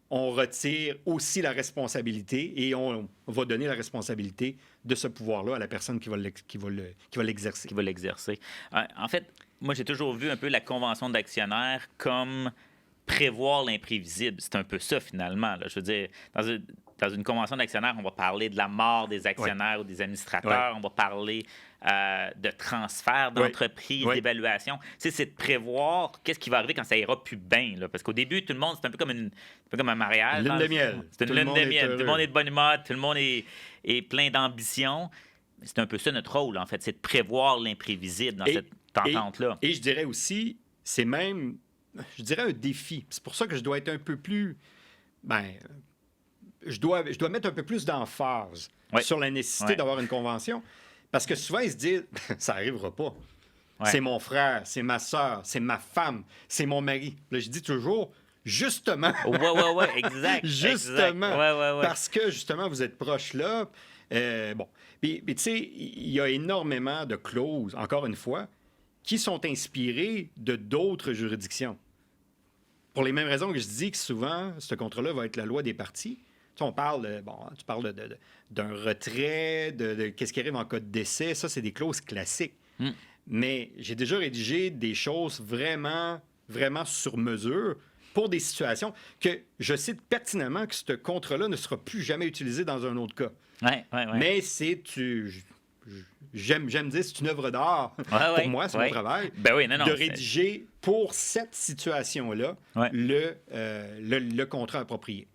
on retire aussi la responsabilité et on va donner la responsabilité de ce pouvoir-là à la personne qui va l'exercer. En fait, moi, j'ai toujours vu un peu la convention d'actionnaires comme prévoir l'imprévisible. C'est un peu ça, finalement. Là. Je veux dire, dans une convention d'actionnaires, on va parler de la mort des actionnaires ou des administrateurs. On va parler de transfert d'entreprise, d'évaluation. C'est de prévoir qu'est-ce qui va arriver quand ça ira plus bien. Là. Parce qu'au début, tout le monde, c'est un peu comme un mariage. Lune de miel. C'est une lune de miel. Tout le monde est de bonne humeur. Tout le monde est plein d'ambition. C'est un peu ça notre rôle, en fait. C'est de prévoir l'imprévisible dans cette entente-là. Et je dirais aussi, c'est même, je dirais, un défi. C'est pour ça que je dois être un peu plus... Je dois mettre un peu plus d'emphase sur la nécessité d'avoir une convention. Parce que souvent, ils se disent, ça n'arrivera pas. C'est mon frère, c'est ma soeur, c'est ma femme, c'est mon mari. Là, je dis toujours, justement. Exact. Justement. Parce que, justement, vous êtes proches là. Bon. Puis tu sais, il y a énormément de clauses, encore une fois, qui sont inspirées de d'autres juridictions. Pour les mêmes raisons que je dis que souvent, ce contrat-là va être la loi des parties. On parle, tu parles d'un retrait, de qu'est-ce qui arrive en cas de décès. Ça, c'est des clauses classiques. Mais j'ai déjà rédigé des choses vraiment, vraiment sur mesure pour des situations que je sais pertinemment que ce contrat-là ne sera plus jamais utilisé dans un autre cas. Mais j'aime dire, c'est une œuvre d'art pour moi, c'est mon travail, de rédiger pour cette situation-là le contrat approprié.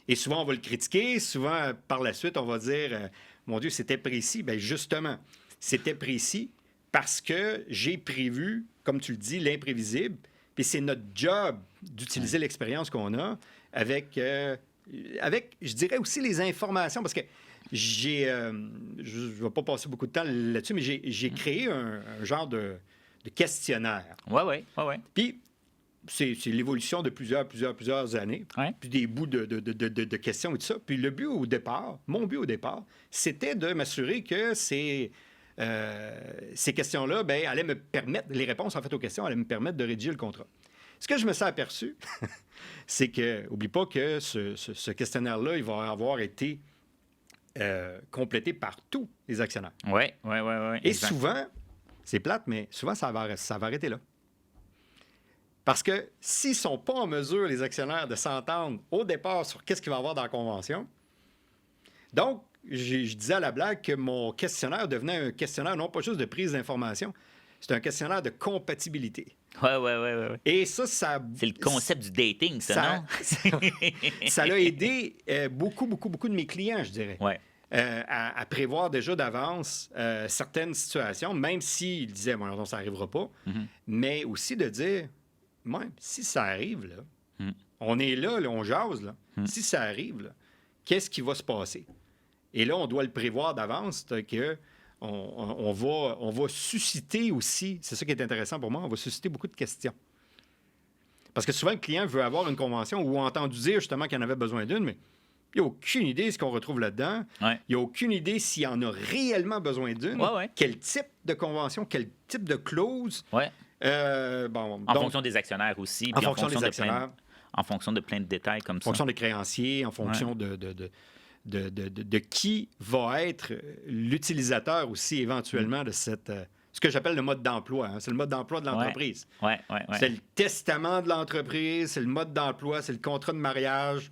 Et souvent, on va le critiquer. Souvent, par la suite, on va dire, mon Dieu, c'était précis. Bien, justement, c'était précis parce que j'ai prévu, comme tu le dis, l'imprévisible. Puis c'est notre job d'utiliser l'expérience qu'on a avec, je dirais aussi, les informations. Parce que je ne vais pas passer beaucoup de temps là-dessus, mais j'ai créé un genre de questionnaire. Puis, c'est l'évolution de plusieurs années, puis des bouts de questions et tout ça. Puis le but au départ, mon but au départ, c'était de m'assurer que ces questions-là, bien, allaient me permettre, les réponses en fait aux questions allaient me permettre de rédiger le contrat. Ce que je me suis aperçu, c'est que, oublie pas que ce questionnaire-là, il va avoir été complété par tous les actionnaires. Et souvent, c'est plate, mais souvent, ça va arrêter là. Parce que s'ils ne sont pas en mesure, les actionnaires, de s'entendre au départ sur qu'est-ce qu'il va y avoir dans la convention, donc, je disais à la blague que mon questionnaire devenait un questionnaire non pas juste de prise d'information, c'est un questionnaire de compatibilité. Ouais. Et ça... C'est le concept du dating, ça, non? Ça l'a aidé beaucoup de mes clients, je dirais. Ouais. À prévoir déjà d'avance certaines situations, même s'ils disaient, bon, non, ça n'arrivera pas, mais aussi de dire, même si ça arrive, là, on est là, on jase, là, si ça arrive, là, qu'est-ce qui va se passer? Et là, on doit le prévoir d'avance, que on va susciter aussi, c'est ça qui est intéressant pour moi, on va susciter beaucoup de questions. Parce que souvent, le client veut avoir une convention ou a entendu dire justement qu'il en avait besoin d'une, mais il n'y a aucune idée de ce qu'on retrouve là-dedans. Ouais. Il n'y a aucune idée s'il en a réellement besoin d'une. Ouais. Quel type de convention, quel type de clause. Ouais. En fonction des actionnaires aussi. En fonction des actionnaires. En fonction de plein de détails comme ça. En fonction des créanciers, en fonction de qui va être l'utilisateur aussi éventuellement de cette... ce que j'appelle le mode d'emploi. Hein. C'est le mode d'emploi de l'entreprise. Ouais. C'est le testament de l'entreprise, c'est le mode d'emploi, c'est le contrat de mariage.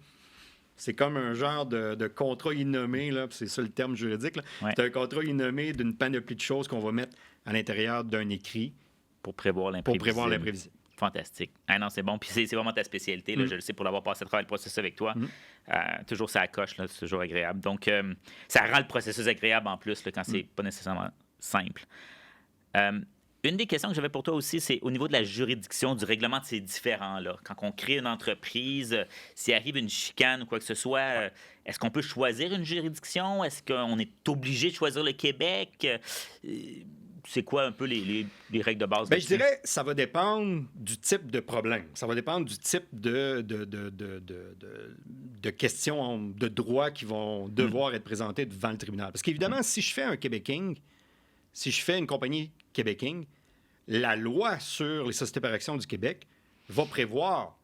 C'est comme un genre de contrat innommé, là, c'est ça le terme juridique. Là. Ouais. C'est un contrat innommé d'une panoplie de choses qu'on va mettre à l'intérieur d'un écrit pour prévoir l'imprévisible. Fantastique. Ah non, c'est bon. Puis c'est vraiment ta spécialité. Là, je le sais pour l'avoir passé à travers le processus avec toi. Toujours ça coche, là, c'est toujours agréable. Donc, ça rend le processus agréable en plus là, quand c'est pas nécessairement simple. Une des questions que j'avais pour toi aussi, c'est au niveau de la juridiction, du règlement de ces différends-là. Quand on crée une entreprise, s'il arrive une chicane ou quoi que ce soit, est-ce qu'on peut choisir une juridiction? Est-ce qu'on est obligé de choisir le Québec? C'est quoi un peu les règles de base? Bien, je dirais ça va dépendre du type de problème. Ça va dépendre du type de questions de droit qui vont devoir être présentées devant le tribunal. Parce qu'évidemment, si je fais un Québéking, si je fais une compagnie Québéking, la loi sur les sociétés par actions du Québec va prévoir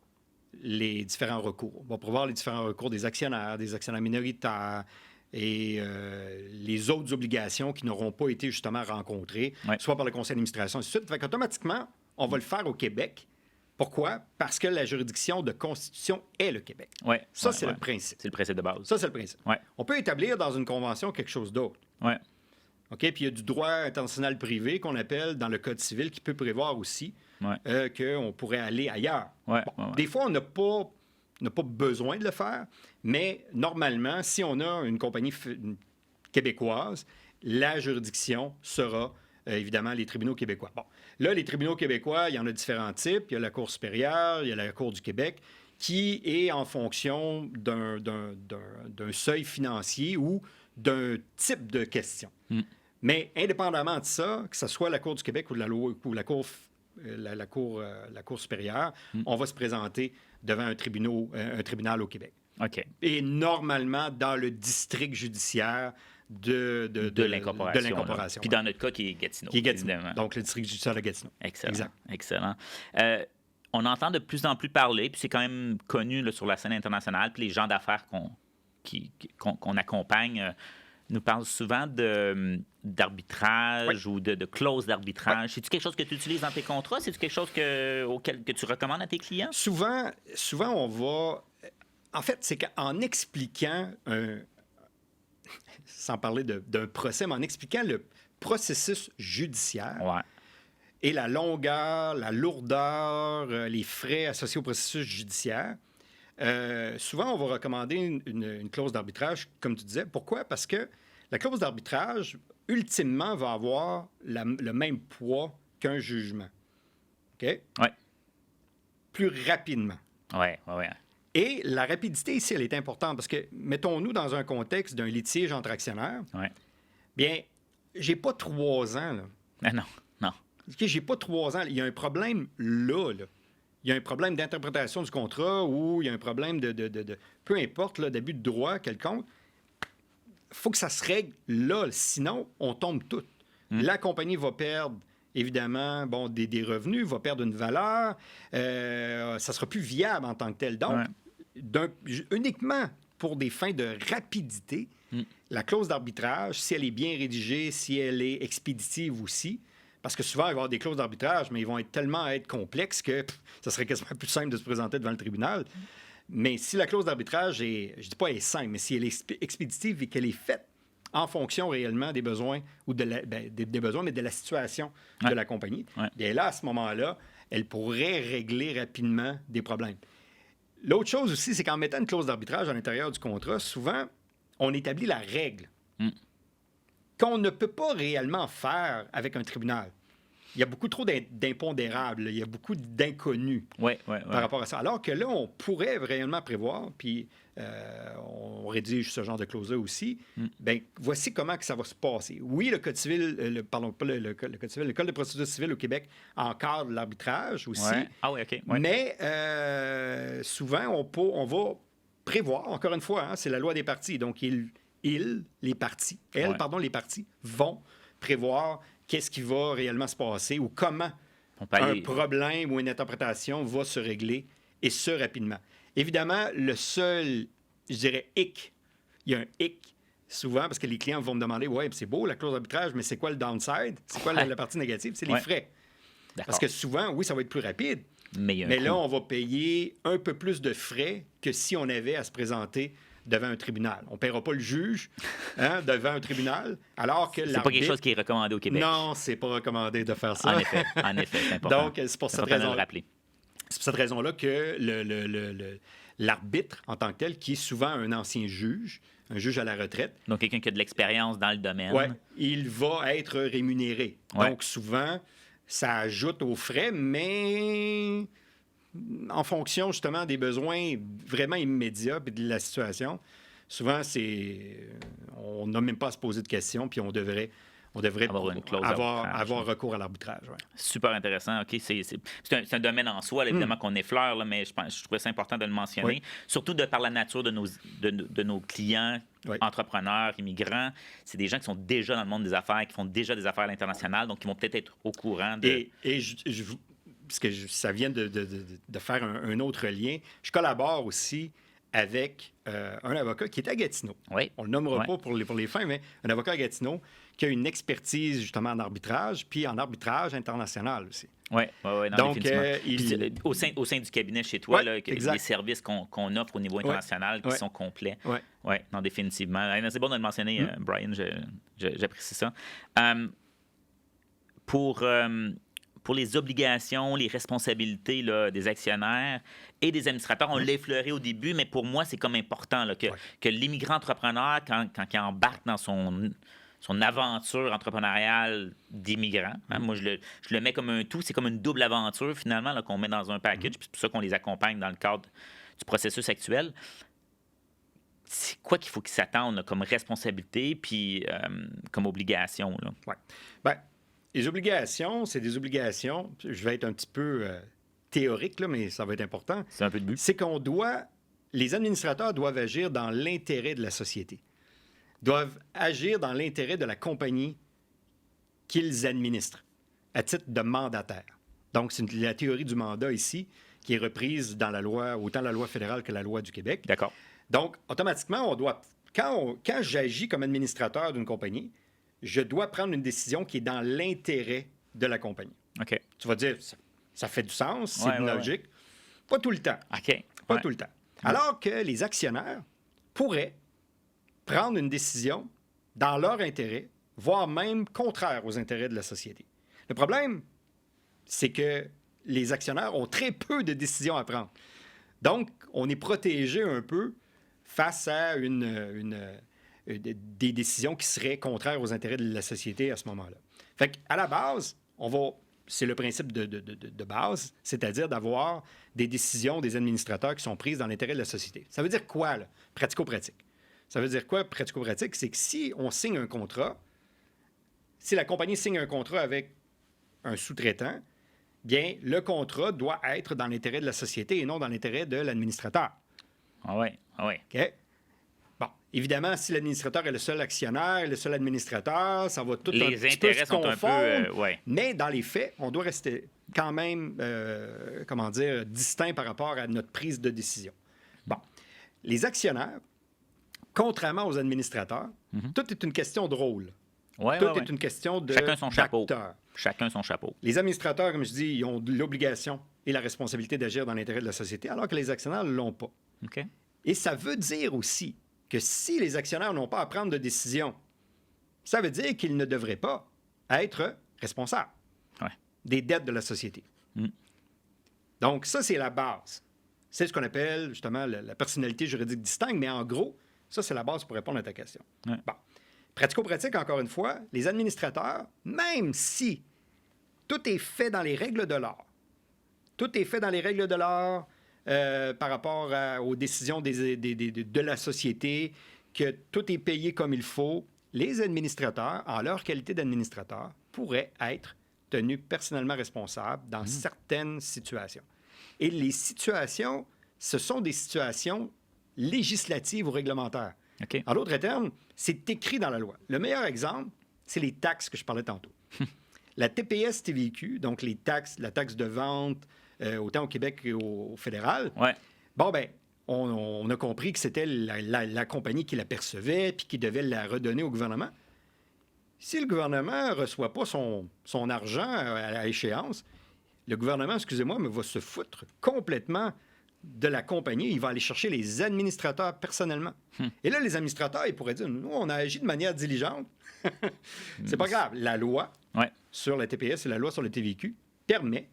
les différents recours. Va prévoir les différents recours des actionnaires minoritaires et les autres obligations qui n'auront pas été justement rencontrées, soit par le conseil d'administration, et ainsi de suite. Fait qu'automatiquement, on va le faire au Québec. Pourquoi? Parce que la juridiction de constitution est le Québec. Ça, c'est le principe. C'est le principe de base. Ça, c'est le principe. On peut établir dans une convention quelque chose d'autre. OK? Puis il y a du droit international privé qu'on appelle dans le Code civil qui peut prévoir aussi qu'on pourrait aller ailleurs. Des fois, on n'a pas besoin de le faire, mais normalement, si on a une compagnie québécoise, la juridiction sera évidemment les tribunaux québécois. Bon, là, les tribunaux québécois, il y en a différents types. Il y a la Cour supérieure, il y a la Cour du Québec, qui est en fonction d'un seuil financier ou d'un type de question. Mais indépendamment de ça, que ce soit la Cour du Québec ou la Cour supérieure, on va se présenter devant un tribunal au Québec. Et normalement, dans le district judiciaire de l'incorporation. Puis dans notre cas, qui est Gatineau. Évidemment. Donc, le district judiciaire de Gatineau. Excellent. On entend de plus en plus parler, puis c'est quand même connu là, sur la scène internationale, puis les gens d'affaires qu'on accompagne nous parlent souvent d'arbitrage ou de clauses d'arbitrage. C'est-tu quelque chose que tu utilises dans tes contrats? C'est-tu quelque chose que tu recommandes à tes clients? Souvent, on va... En fait, c'est qu'en expliquant, sans parler d'un procès, mais en expliquant le processus judiciaire et la longueur, la lourdeur, les frais associés au processus judiciaire, souvent, on va recommander une clause d'arbitrage, comme tu disais. Pourquoi? Parce que la clause d'arbitrage, ultimement, va avoir le même poids qu'un jugement. OK? Plus rapidement. Et la rapidité ici, elle est importante parce que, mettons-nous dans un contexte d'un litige entre actionnaires, bien, j'ai pas 3 ans, là. Non. J'ai pas 3 ans. Il y a un problème là. Il y a un problème d'interprétation du contrat ou il y a un problème de peu importe, là, d'abus de droit quelconque. Il faut que ça se règle là, sinon on tombe tout. La compagnie va perdre, évidemment, des revenus, va perdre une valeur, ça ne sera plus viable en tant que tel. Donc, uniquement pour des fins de rapidité, la clause d'arbitrage, si elle est bien rédigée, si elle est expéditive aussi, parce que souvent, il va y avoir des clauses d'arbitrage, mais ils vont tellement être complexes que ça serait quasiment plus simple de se présenter devant le tribunal. Mais si la clause d'arbitrage est, je ne dis pas elle est simple, mais si elle est expéditive et qu'elle est faite en fonction réellement des besoins, ou des besoins, mais de la situation de la compagnie. Ouais. Bien là, à ce moment-là, elle pourrait régler rapidement des problèmes. L'autre chose aussi, c'est qu'en mettant une clause d'arbitrage à l'intérieur du contrat, souvent, on établit la règle qu'on ne peut pas réellement faire avec un tribunal. Il y a beaucoup trop d'impondérables, il y a beaucoup d'inconnus par rapport à ça. Alors que là, on pourrait réellement prévoir, puis on rédige ce genre de clause-là aussi, bien, voici comment que ça va se passer. Oui, le Code civil, le Code de procédure civile au Québec encadre l'arbitrage aussi, Ah oui, OK. Ouais. mais souvent, on va prévoir, encore une fois, hein, c'est la loi des parties, donc les parties vont prévoir qu'est-ce qui va réellement se passer ou comment un problème ou une interprétation va se régler, et ce, rapidement. Évidemment, le seul, je dirais, hic, il y a un hic souvent, parce que les clients vont me demander, ouais, c'est beau la clause d'arbitrage, mais c'est quoi le downside? C'est quoi la partie négative? C'est les frais. Parce que souvent, oui, ça va être plus rapide, mais là, on va payer un peu plus de frais que si on avait à se présenter devant un tribunal. On ne paiera pas le juge devant un tribunal, alors que c'est pas quelque chose qui est recommandé au Québec. Non, c'est pas recommandé de faire ça. En effet, c'est important. Donc, c'est pour cette raison-là. C'est pour cette raison-là que l'arbitre, en tant que tel, qui est souvent un ancien juge, un juge à la retraite. Donc, quelqu'un qui a de l'expérience dans le domaine. Oui, il va être rémunéré. Ouais. Donc, souvent, ça ajoute aux frais, mais en fonction, justement, des besoins vraiment immédiats et de la situation. Souvent, on n'a même pas à se poser de questions, puis on devrait avoir recours à l'arbitrage. Ouais. Super intéressant. OK, c'est un domaine en soi, là, évidemment, qu'on effleure, là, mais je trouvais ça important de le mentionner. Oui. Surtout par la nature de nos clients, entrepreneurs, immigrants. C'est des gens qui sont déjà dans le monde des affaires, qui font déjà des affaires à l'international, donc qui vont peut-être être au courant de... Parce que ça vient de faire un autre lien. Je collabore aussi avec un avocat qui est à Gatineau. Oui. On ne le nommera pas pour les fins, mais un avocat à Gatineau qui a une expertise justement en arbitrage, puis en arbitrage international aussi. Oui, donc, au sein du cabinet chez toi, là, les services qu'on offre au niveau international qui sont complets. Oui, non, définitivement. C'est bon de le mentionner, Brian, j'apprécie ça. Pour les obligations, les responsabilités là, des actionnaires et des administrateurs, on l'a effleuré au début, mais pour moi, c'est comme important là, que l'immigrant entrepreneur, quand il embarque dans son aventure entrepreneuriale d'immigrant, moi, je le mets comme un tout, c'est comme une double aventure, finalement, là, qu'on met dans un package, puis c'est pour ça qu'on les accompagne dans le cadre du processus actuel. C'est quoi qu'il faut qu'ils s'attendent comme responsabilité puis comme obligation? Oui. Bien, les obligations, c'est des obligations. Je vais être un petit peu théorique, là, mais ça va être important. C'est un peu de but. C'est les administrateurs doivent agir dans l'intérêt de la société. Doivent agir dans l'intérêt de la compagnie qu'ils administrent, à titre de mandataire. Donc, c'est la théorie du mandat ici, qui est reprise dans la loi, autant la loi fédérale que la loi du Québec. D'accord. Donc, automatiquement, quand j'agis comme administrateur d'une compagnie, je dois prendre une décision qui est dans l'intérêt de la compagnie. OK. Tu vas dire, ça fait du sens, c'est logique. Pas tout le temps. OK. Pas tout le temps. Alors que les actionnaires pourraient prendre une décision dans leur intérêt, voire même contraire aux intérêts de la société. Le problème, c'est que les actionnaires ont très peu de décisions à prendre. Donc, on est protégé un peu face à des décisions qui seraient contraires aux intérêts de la société à ce moment-là. Fait qu'à la base, c'est le principe de base, c'est-à-dire d'avoir des décisions des administrateurs qui sont prises dans l'intérêt de la société. Ça veut dire quoi, là? Pratico-pratique. Ça veut dire quoi, pratico-pratique? C'est que si on signe un contrat, si la compagnie signe un contrat avec un sous-traitant, bien, le contrat doit être dans l'intérêt de la société et non dans l'intérêt de l'administrateur. Ah oui. OK? Bon, évidemment, si l'administrateur est le seul actionnaire, le seul administrateur, ça va tout les intérêts sont un peu... Mais dans les faits, on doit rester quand même, distinct par rapport à notre prise de décision. Bon, les actionnaires, contrairement aux administrateurs, tout est une question de rôle. Tout est une question de Chacun son chapeau. d'acteur. Chacun son chapeau. Les administrateurs, comme je dis, ils ont l'obligation et la responsabilité d'agir dans l'intérêt de la société, alors que les actionnaires ne l'ont pas. OK. Et ça veut dire aussi que si les actionnaires n'ont pas à prendre de décision ça veut dire qu'il ne devrait pas être responsable des dettes de la société. Donc, ça, c'est la base. C'est ce qu'on appelle, justement, la personnalité juridique distincte, mais en gros, ça, c'est la base pour répondre à ta question. Bon. Pratico-pratique, encore une fois, les administrateurs, même si tout est fait dans les règles de l'art, par rapport aux décisions de la société, que tout est payé comme il faut, les administrateurs, en leur qualité d'administrateurs, pourraient être tenus personnellement responsables dans certaines situations. Et les situations, ce sont des situations législatives ou réglementaires. Okay. En d'autres termes, c'est écrit dans la loi. Le meilleur exemple, c'est les taxes que je parlais tantôt. La TPS-TVQ, donc les taxes, la taxe de vente, autant au Québec qu'au fédéral, on a compris que c'était la compagnie qui la percevait puis qui devait la redonner au gouvernement. Si le gouvernement ne reçoit pas son argent à échéance, le gouvernement, excusez-moi, mais va se foutre complètement de la compagnie. Il va aller chercher les administrateurs personnellement. Et là, les administrateurs, ils pourraient dire, nous, on a agi de manière diligente. C'est pas grave. La loi sur la TPS et la loi sur le TVQ permet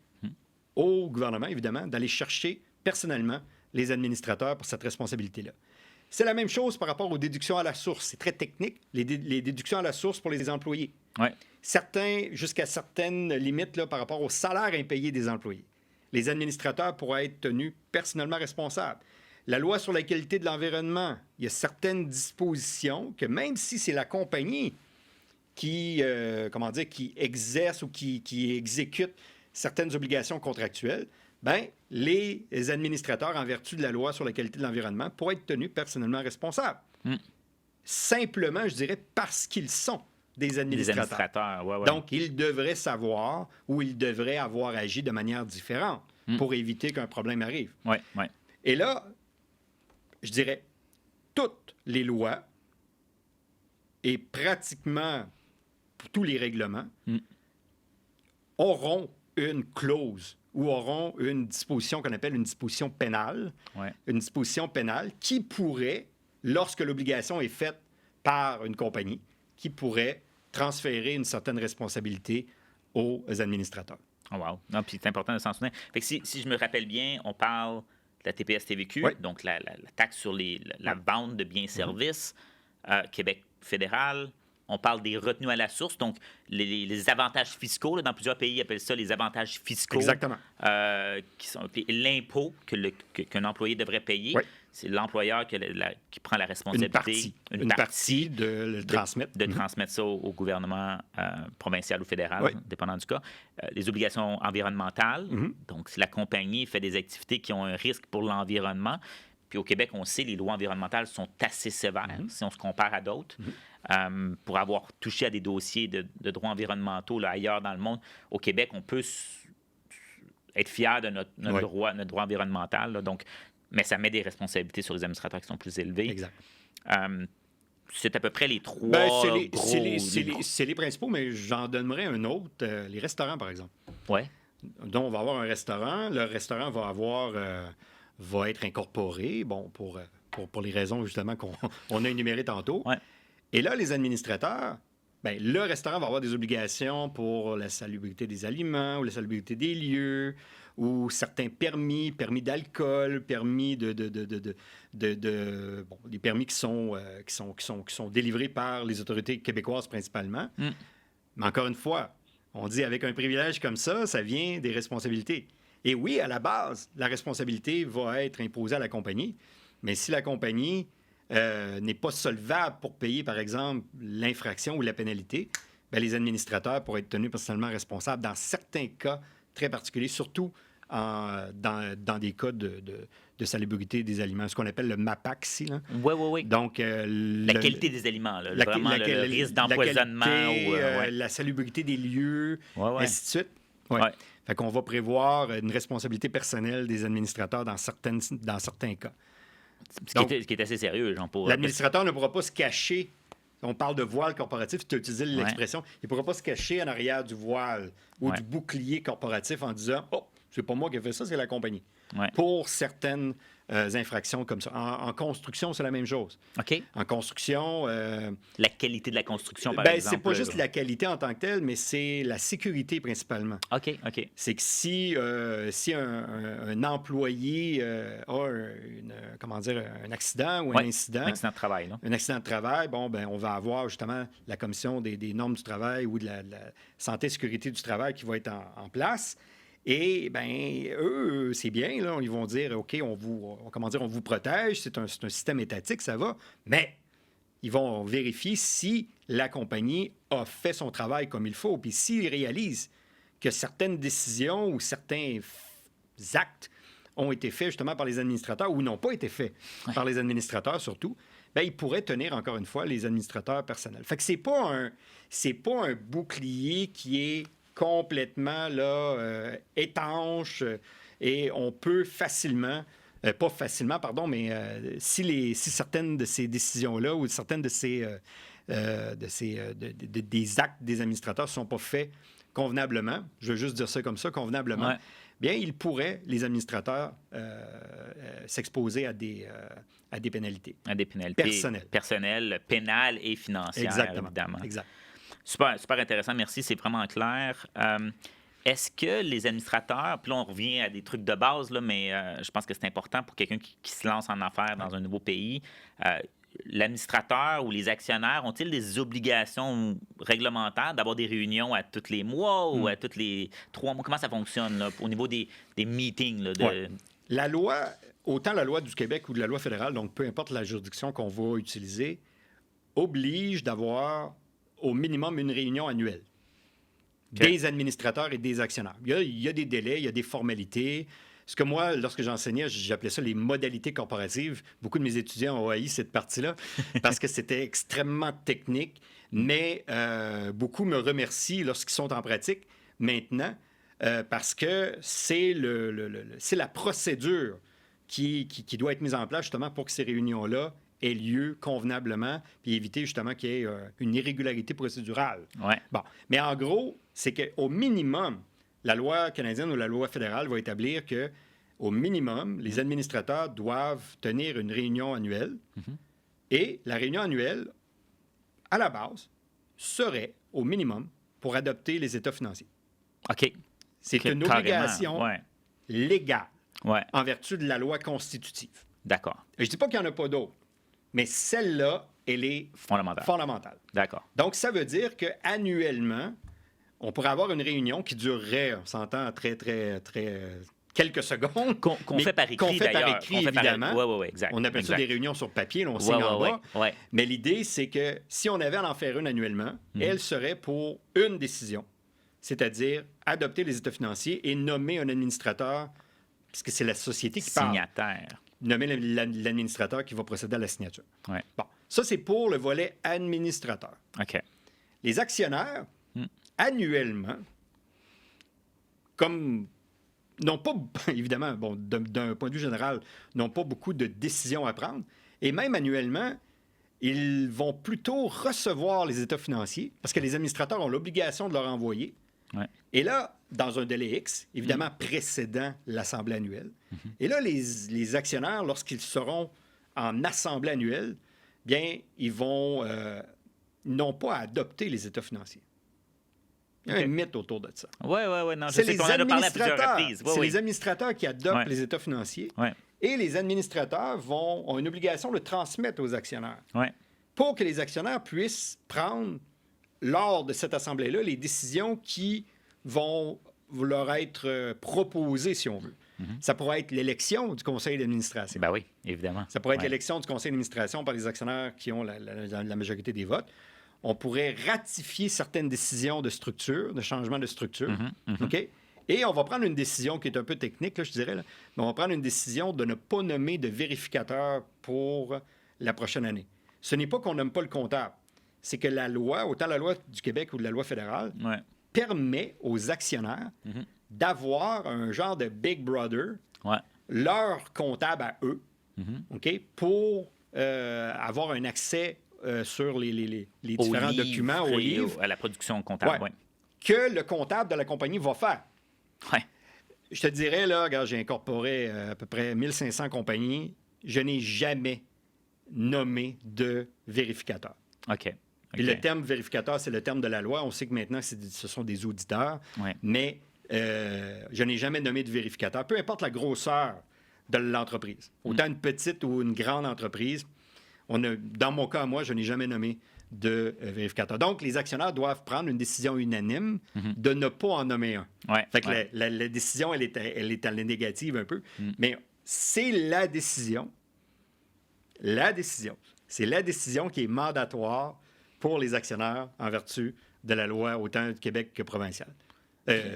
au gouvernement, évidemment, d'aller chercher personnellement les administrateurs pour cette responsabilité-là. C'est la même chose par rapport aux déductions à la source. C'est très technique, les déductions à la source pour les employés. Certains, jusqu'à certaines limites là, par rapport au salaire impayé des employés. Les administrateurs pourraient être tenus personnellement responsables. La loi sur la qualité de l'environnement, il y a certaines dispositions que même si c'est la compagnie qui exerce ou qui exécute certaines obligations contractuelles, les administrateurs, en vertu de la loi sur la qualité de l'environnement, pourraient être tenus personnellement responsables. Simplement, je dirais, parce qu'ils sont des administrateurs. Donc, ils devraient savoir ou ils devraient avoir agi de manière différente pour éviter qu'un problème arrive. Et là, je dirais, toutes les lois et pratiquement tous les règlements auront une clause ou auront une disposition qu'on appelle une disposition pénale. Une disposition pénale qui pourrait, lorsque l'obligation est faite par une compagnie, qui pourrait transférer une certaine responsabilité aux administrateurs. Oh wow. Non, puis c'est important de s'en souvenir. Fait que si je me rappelle bien, on parle de la TPS-TVQ, donc la taxe sur la vente de biens et services, Québec fédéral. On parle des retenues à la source, donc les avantages fiscaux. Là, dans plusieurs pays, ils appellent ça les avantages fiscaux. Exactement. Qui sont l'impôt qu'un employé devrait payer. C'est l'employeur qui prend la responsabilité. Une partie de le transmettre. De transmettre ça au gouvernement provincial ou fédéral, dépendant du cas. Les obligations environnementales. Donc, si la compagnie fait des activités qui ont un risque pour l'environnement, puis au Québec, on sait, les lois environnementales sont assez sévères si on se compare à d'autres. Pour avoir touché à des dossiers de droits environnementaux là, ailleurs dans le monde, au Québec, on peut être fier de notre droit environnemental. Là, donc, mais ça met des responsabilités sur les administrateurs qui sont plus élevées. Exact. C'est à peu près les trois c'est les principaux, mais j'en donnerais un autre. Les restaurants, par exemple. Donc, on va avoir un restaurant. Le restaurant va être incorporé, pour les raisons, justement, qu'on a énumérées tantôt. Et là, les administrateurs, le restaurant va avoir des obligations pour la salubrité des aliments ou la salubrité des lieux, ou certains permis d'alcool, permis des permis qui sont délivrés par les autorités québécoises principalement. Mais encore une fois, on dit avec un privilège comme ça vient des responsabilités. Et oui, à la base, la responsabilité va être imposée à la compagnie, mais si la compagnie n'est pas solvable pour payer, par exemple, l'infraction ou la pénalité, les administrateurs pourraient être tenus personnellement responsables dans certains cas très particuliers, surtout dans des cas de salubrité des aliments, ce qu'on appelle le MAPAC ici. Oui. Donc, la qualité des aliments, là, vraiment le risque d'empoisonnement. La salubrité des lieux, ainsi de suite. Fait qu'on va prévoir une responsabilité personnelle des administrateurs dans certains cas. Ce qui est assez sérieux, Jean Paul. L'administrateur ne pourra pas se cacher. On parle de voile corporatif, tu as utilisé l'expression. Il ne pourra pas se cacher en arrière du voile ou du bouclier corporatif en disant « Oh, c'est pas moi qui ai fait ça, c'est la compagnie. » Ouais. pour certaines infractions comme ça. En construction, c'est la même chose. OK. En construction, La qualité de la construction, par ben, exemple. c'est pas juste là. la qualité en tant que telle, mais c'est la sécurité principalement. OK. C'est que si un employé a un accident ou un incident, Un accident de travail, là. un accident de travail, on va avoir justement la commission des normes du travail ou de la santé et sécurité du travail qui va être en place. Et eux, c'est bien, là, ils vont dire, OK, on vous protège, c'est un système étatique, ça va, mais ils vont vérifier si la compagnie a fait son travail comme il faut. Puis s'ils réalisent que certaines décisions ou certains actes ont été faits justement par les administrateurs ou n'ont pas été faits par les administrateurs surtout, ils pourraient tenir encore une fois les administrateurs personnels. Fait que c'est pas un bouclier qui est complètement là, étanche et on peut facilement, pas facilement, pardon, mais si certaines de ces décisions-là ou certaines des actes des administrateurs ne sont pas faits convenablement, je veux juste dire ça comme ça, convenablement, bien, ils pourraient, les administrateurs, s'exposer à des pénalités. À des pénalités personnelles, pénales et financières, exactement, évidemment. Exact. Super, super intéressant, merci, c'est vraiment clair. Est-ce que les administrateurs, puis là on revient à des trucs de base, là, mais je pense que c'est important pour quelqu'un qui se lance en affaires dans un nouveau pays, l'administrateur ou les actionnaires ont-ils des obligations réglementaires d'avoir des réunions à tous les mois ou à tous les 3 mois? Comment ça fonctionne là, au niveau des meetings? Là, La loi, autant la loi du Québec ou de la loi fédérale, donc peu importe la juridiction qu'on va utiliser, oblige d'avoir au minimum une réunion annuelle des administrateurs et des actionnaires. Il y a des délais, il y a des formalités. Ce que moi, lorsque j'enseignais, j'appelais ça les modalités corporatives. Beaucoup de mes étudiants ont haï cette partie-là parce que c'était extrêmement technique, mais beaucoup me remercient lorsqu'ils sont en pratique maintenant parce que c'est la procédure qui doit être mise en place justement pour que ces réunions-là aient lieu convenablement, puis éviter justement qu'il y ait une irrégularité procédurale. Ouais. Bon, mais en gros, c'est qu'au minimum, la loi canadienne ou la loi fédérale va établir que, au minimum, les administrateurs doivent tenir une réunion annuelle et la réunion annuelle, à la base, serait, au minimum, pour adopter les états financiers. OK. C'est une obligation légale en vertu de la loi constitutive. D'accord. Je ne dis pas qu'il n'y en a pas d'autres, mais celle-là, elle est fondamentale. D'accord. Donc, ça veut dire qu'annuellement, on pourrait avoir une réunion qui durerait, on s'entend, très, très, très... quelques secondes. Qu'on fait par écrit, d'ailleurs. Évidemment. Oui, exact. On appelle ça des réunions sur papier, là, on signe en bas. Ouais. Mais l'idée, c'est que si on avait à en faire une annuellement, elle serait pour une décision, c'est-à-dire adopter les états financiers et nommer un administrateur, puisque c'est la société qui parle. Signataire. Nommer l'administrateur qui va procéder à la signature. Ouais. Bon, ça, c'est pour le volet administrateur. OK. Les actionnaires, annuellement, comme n'ont pas, évidemment, d'un point de vue général, n'ont pas beaucoup de décisions à prendre, et même annuellement, ils vont plutôt recevoir les états financiers, parce que les administrateurs ont l'obligation de leur envoyer. Ouais. Et là, dans un délai X, évidemment précédant l'assemblée annuelle. Et là, les actionnaires, lorsqu'ils seront en assemblée annuelle, bien, ils vont non pas adopter les états financiers. Il y a un mythe autour de ça. Oui. Non, c'est les administrateurs, les administrateurs qui adoptent les états financiers. Ouais. Et les administrateurs ont une obligation de le transmettre aux actionnaires. Ouais. Pour que les actionnaires puissent prendre, lors de cette assemblée-là, les décisions qui vont leur être proposées, si on veut. Ça pourrait être l'élection du conseil d'administration. Ben oui, évidemment. Ça pourrait être l'élection du conseil d'administration par les actionnaires qui ont la majorité des votes. On pourrait ratifier certaines décisions de structure, de changement de structure. OK? Et on va prendre une décision qui est un peu technique, là, je dirais. Là, mais on va prendre une décision de ne pas nommer de vérificateur pour la prochaine année. Ce n'est pas qu'on nomme pas le comptable. C'est que la loi, autant la loi du Québec ou de la loi fédérale, permet aux actionnaires d'avoir un genre de Big Brother, leur comptable à eux, OK, pour avoir un accès sur les différents documents, aux livres. À la production comptable, que le comptable de la compagnie va faire. Je te dirais, là, regarde, j'ai incorporé à peu près 1500 compagnies. Je n'ai jamais nommé de vérificateur. OK. Puis le terme vérificateur, c'est le terme de la loi. On sait que maintenant, ce sont des auditeurs. Ouais. Mais je n'ai jamais nommé de vérificateur. Peu importe la grosseur de l'entreprise. Autant une petite ou une grande entreprise. Dans mon cas, moi, je n'ai jamais nommé de vérificateur. Donc, les actionnaires doivent prendre une décision unanime de ne pas en nommer un. Ouais, fait que la décision, elle est à la négative un peu. Mais c'est la décision. La décision. C'est la décision qui est mandatoire pour les actionnaires en vertu de la loi autant du Québec que provinciale.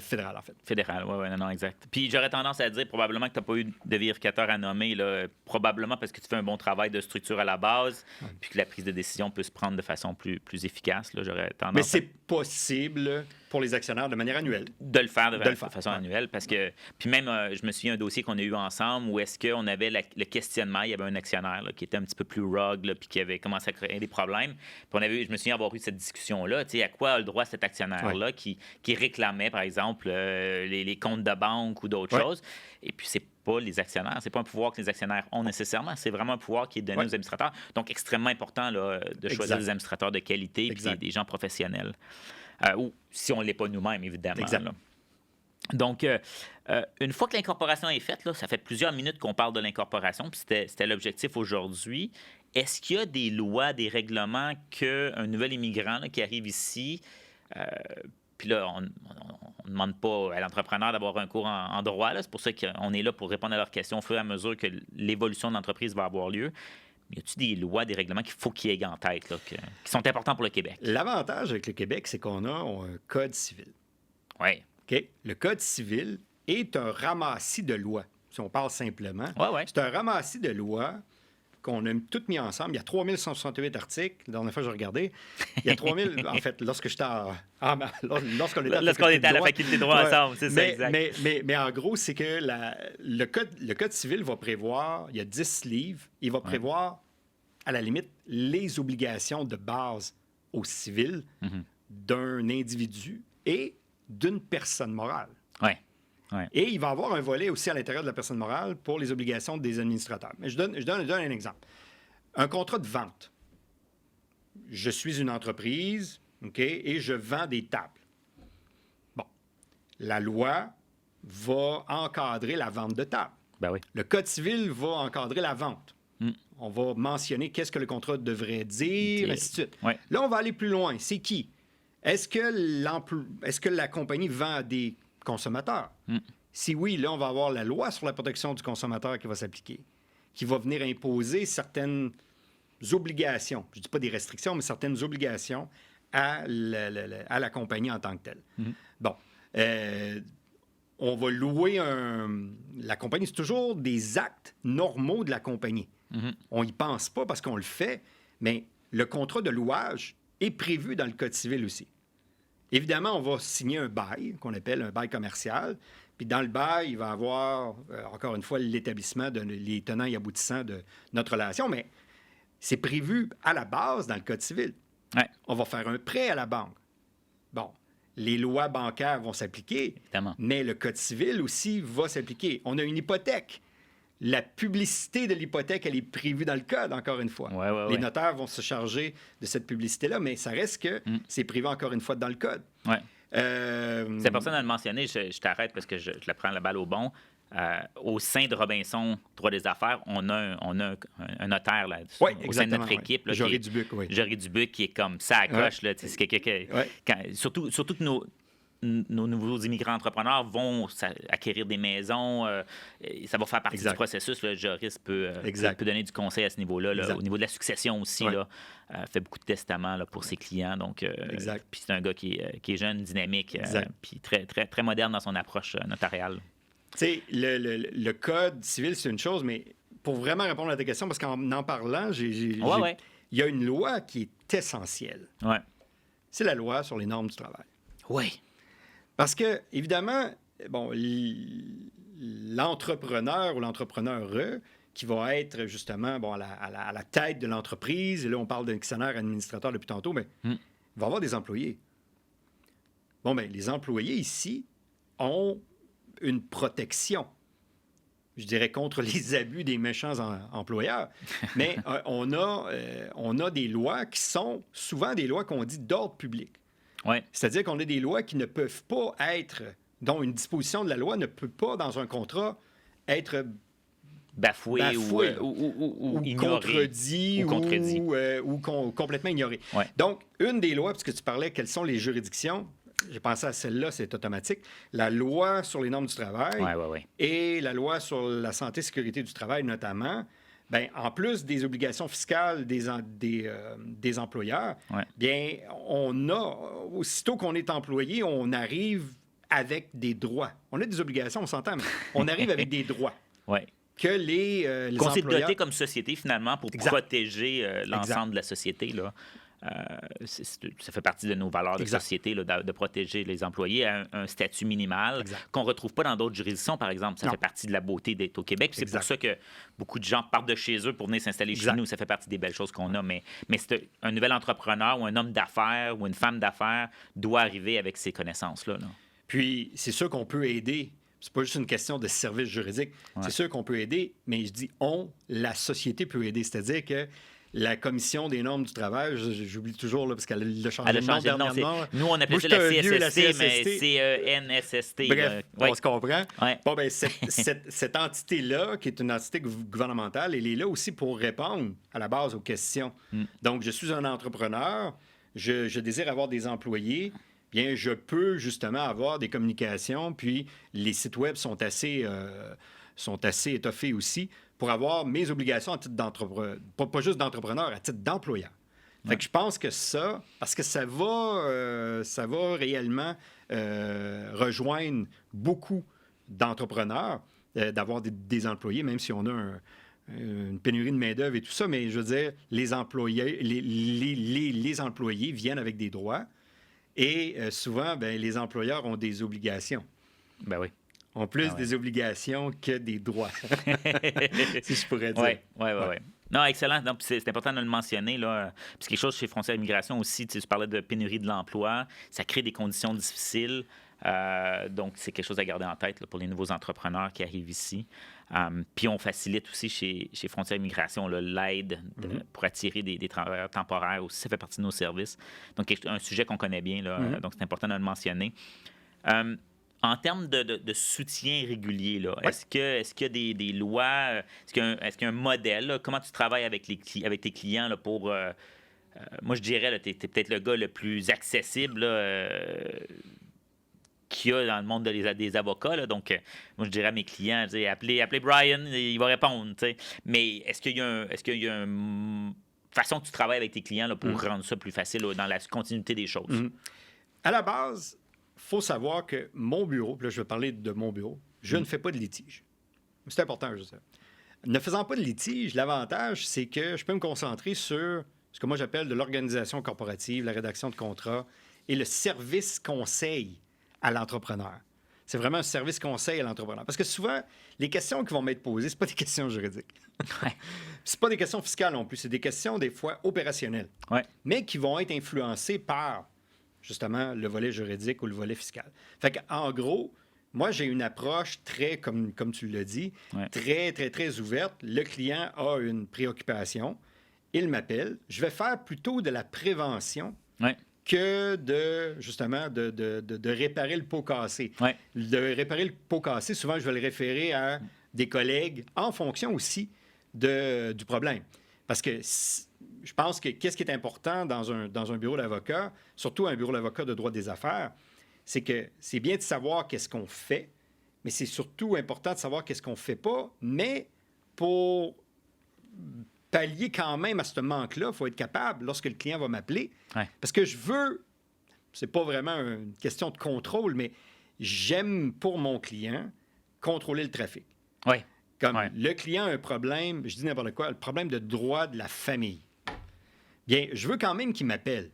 Fédérale, en fait. Fédéral, oui, non, exact. Puis j'aurais tendance à dire probablement que tu n'as pas eu de vérificateur à nommer, là, probablement parce que tu fais un bon travail de structure à la base, puis que la prise de décision peut se prendre de façon plus efficace. Là, j'aurais tendance Mais c'est possible pour les actionnaires de manière annuelle. de le faire de façon annuelle, parce que... Puis même, je me souviens d'un dossier qu'on a eu ensemble où est-ce qu'on avait le questionnement, il y avait un actionnaire là, qui était un petit peu plus rogue, là, puis qui avait commencé à créer des problèmes. Puis je me souviens avoir eu cette discussion-là, tu sais, à quoi a le droit cet actionnaire-là qui réclamait, par exemple, les comptes de banque ou d'autres choses. Et puis, c'est pas les actionnaires. C'est pas un pouvoir que les actionnaires ont nécessairement. C'est vraiment un pouvoir qui est donné aux administrateurs. Donc, extrêmement important là, de choisir des administrateurs de qualité et des gens professionnels. Ou si on ne l'est pas nous-mêmes, évidemment. Là. Donc, une fois que l'incorporation est faite, là, ça fait plusieurs minutes qu'on parle de l'incorporation, puis c'était l'objectif aujourd'hui. Est-ce qu'il y a des lois, des règlements qu'un nouvel immigrant là, qui arrive ici... Puis là, on ne demande pas à l'entrepreneur d'avoir un cours en droit. C'est pour ça qu'on est là pour répondre à leurs questions au fur et à mesure que l'évolution de l'entreprise va avoir lieu. Mais y a-t-il des lois, des règlements qu'il faut qu'ils aient en tête, là, qui sont importants pour le Québec? L'avantage avec le Québec, c'est qu'on a un code civil. Oui. OK? Le code civil est un ramassis de lois. Si on parle simplement, c'est un ramassis de lois qu'on a toutes mis ensemble. Il y a 3168 articles. La dernière fois que j'ai regardé, il y a 3000... en fait, lorsqu'on était à la faculté de droit ensemble, c'est ça, exact. Mais en gros, c'est que le code civil va prévoir, il y a 10 livres, il va prévoir, à la limite, les obligations de base au civil d'un individu et d'une personne morale. Oui. Et il va y avoir un volet aussi à l'intérieur de la personne morale pour les obligations des administrateurs. Mais je donne un exemple. Un contrat de vente. Je suis une entreprise, OK, et je vends des tables. Bon. La loi va encadrer la vente de tables. Ben oui. Le Code civil va encadrer la vente. On va mentionner qu'est-ce que le contrat devrait dire, ainsi de suite. Ouais. Là, on va aller plus loin. C'est qui? Est-ce que la compagnie vend à des consommateurs? Si oui, là, on va avoir la loi sur la protection du consommateur qui va s'appliquer, qui va venir imposer certaines obligations, je ne dis pas des restrictions, mais certaines obligations à la compagnie en tant que telle. Bon. On va louer la compagnie. C'est toujours des actes normaux de la compagnie. On n'y pense pas parce qu'on le fait, mais le contrat de louage est prévu dans le Code civil aussi. Évidemment, on va signer un bail, qu'on appelle un bail commercial. Puis dans le bail, il va y avoir, encore une fois, l'établissement les tenants et aboutissants de notre relation. Mais c'est prévu à la base dans le Code civil. Ouais. On va faire un prêt à la banque. Bon, les lois bancaires vont s'appliquer, évidemment, mais le Code civil aussi va s'appliquer. On a une hypothèque. La publicité de l'hypothèque, elle est prévue dans le code, encore une fois. Les notaires vont se charger de cette publicité-là, mais ça reste que c'est prévu, encore une fois, dans le code. Ouais. C'est important de le mentionner, je t'arrête parce que je la prends la balle au bon. Au sein de Robinson Droit des affaires, on a un notaire là, au sein de notre équipe. Là, Jory Dubuc, Jory Dubuc, qui est comme ça à coche. Là, c'est quelqu'un surtout que nos nouveaux immigrants entrepreneurs vont acquérir des maisons. Ça va faire partie du processus. Là. Joris peut donner du conseil à ce niveau-là. Là, au niveau de la succession aussi. Là, fait beaucoup de testaments là, pour ses clients. Donc, puis c'est un gars qui est jeune, dynamique, puis très, très, très moderne dans son approche notariale. Tu sais, le code civil, c'est une chose, mais pour vraiment répondre à ta question, parce qu'en en parlant, il y a une loi qui est essentielle. Ouais. C'est la loi sur les normes du travail. Oui. Parce que, évidemment, bon, l'entrepreneur ou l'entrepreneure qui va être justement à la tête de l'entreprise, et là, on parle d'un actionnaire administrateur depuis tantôt, mais il va avoir des employés. Bon, bien, les employés ici ont une protection, je dirais, contre les abus des méchants employeurs. Mais on a des lois qui sont souvent des lois qu'on dit d'ordre public. Ouais. C'est-à-dire qu'on a des lois qui ne peuvent pas être, dont une disposition de la loi ne peut pas, dans un contrat, être bafoué ou ignoré. contredit ou complètement ignoré. Ouais. Donc, une des lois, puisque tu parlais, quelles sont les juridictions, j'ai pensé à celle-là, c'est automatique. La loi sur les normes du travail et la loi sur la santé et sécurité du travail, notamment, bien, en plus des obligations fiscales des employeurs, bien, on a, aussitôt qu'on est employé, on arrive avec des droits. On a des obligations, on s'entend, mais on arrive avec des droits. Ouais. Que les qu'on s'est employeurs... doté comme société, finalement, pour protéger l'ensemble de la société. Là. Ça fait partie de nos valeurs de société, là, de protéger les employés à un statut minimal qu'on ne retrouve pas dans d'autres juridictions, par exemple. Ça fait partie de la beauté d'être au Québec. C'est pour ça que beaucoup de gens partent de chez eux pour venir s'installer chez nous. Ça fait partie des belles choses qu'on a. Mais un nouvel entrepreneur ou un homme d'affaires ou une femme d'affaires doit arriver avec ces connaissances-là. Là. Puis, c'est sûr qu'on peut aider. C'est pas juste une question de service juridique. C'est sûr qu'on peut aider, mais je dis la société peut aider. C'est-à-dire que la Commission des normes du travail, j'oublie toujours, là, parce qu'elle a changé de nom dernièrement. Nous, on appelait ça la CSST, mais CENSST. Bref, on se comprend. Ouais. Bon, ben, cette entité-là, qui est une entité gouvernementale, elle est là aussi pour répondre, à la base, aux questions. Donc, je suis un entrepreneur, je désire avoir des employés, bien, je peux justement avoir des communications, puis les sites web sont assez étoffés aussi pour avoir mes obligations à titre d'entrepreneur, pas juste d'entrepreneur, à titre d'employeur. Fait que je pense que ça, parce que ça va réellement rejoindre beaucoup d'entrepreneurs, d'avoir des employés, même si on a une pénurie de main-d'œuvre et tout ça, mais je veux dire, les employés viennent avec des droits. Et souvent, ben, les employeurs ont des obligations. Ben oui. Ont plus des obligations que des droits, si je pourrais dire. Oui. Non, excellent. Donc, c'est important de le mentionner. Là. Puis quelque chose chez Frontières Immigration aussi, tu parlais de pénurie de l'emploi. Ça crée des conditions difficiles. Donc, c'est quelque chose à garder en tête là, pour les nouveaux entrepreneurs qui arrivent ici. Puis, on facilite aussi chez Frontières Immigration l'aide pour attirer des travailleurs temporaires aussi. Ça fait partie de nos services. Donc, un sujet qu'on connaît bien. Là, donc, c'est important de le mentionner. En termes de soutien régulier, là, est-ce qu'il y a des lois? Est-ce qu'il y a un modèle? Là? Comment tu travailles avec tes clients là, pour... moi, je dirais, tu es peut-être le gars le plus accessible là, qu'il y a dans le monde des avocats. Là. Donc, moi, je dirais à mes clients, appelez Brian, il va répondre. T'sais. Mais est-ce qu'il y a une façon que tu travailles avec tes clients là, pour rendre ça plus facile là, dans la continuité des choses? À la base, il faut savoir que mon bureau, puis là, je vais parler de mon bureau, je ne fais pas de litige. C'est important, je sais. Ne faisant pas de litige, l'avantage, c'est que je peux me concentrer sur ce que moi j'appelle de l'organisation corporative, la rédaction de contrats et le service conseil à l'entrepreneur. C'est vraiment un service conseil à l'entrepreneur. Parce que souvent, les questions qui vont m'être posées, ce pas des questions juridiques. C'est pas des questions fiscales non plus. C'est des questions, des fois, opérationnelles. Mais qui vont être influencées par, justement, le volet juridique ou le volet fiscal. Fait qu'en gros, moi, j'ai une approche très, comme tu l'as dit, très, très, très ouverte. Le client a une préoccupation. Il m'appelle. Je vais faire plutôt de la prévention que justement, de réparer le pot cassé. De réparer le pot cassé, souvent, je vais le référer à des collègues en fonction aussi du problème. Parce que je pense que qu'est-ce qui est important dans un bureau d'avocat, surtout un bureau d'avocat de droit des affaires, c'est que c'est bien de savoir qu'est-ce qu'on fait, mais c'est surtout important de savoir qu'est-ce qu'on ne fait pas, mais pour pallier quand même à ce manque-là, il faut être capable, lorsque le client va m'appeler, parce que je veux, c'est pas vraiment une question de contrôle, mais j'aime pour mon client contrôler le trafic. Comme le client a un problème, je dis n'importe quoi, le problème de droit de la famille. Bien, je veux quand même qu'il m'appelle.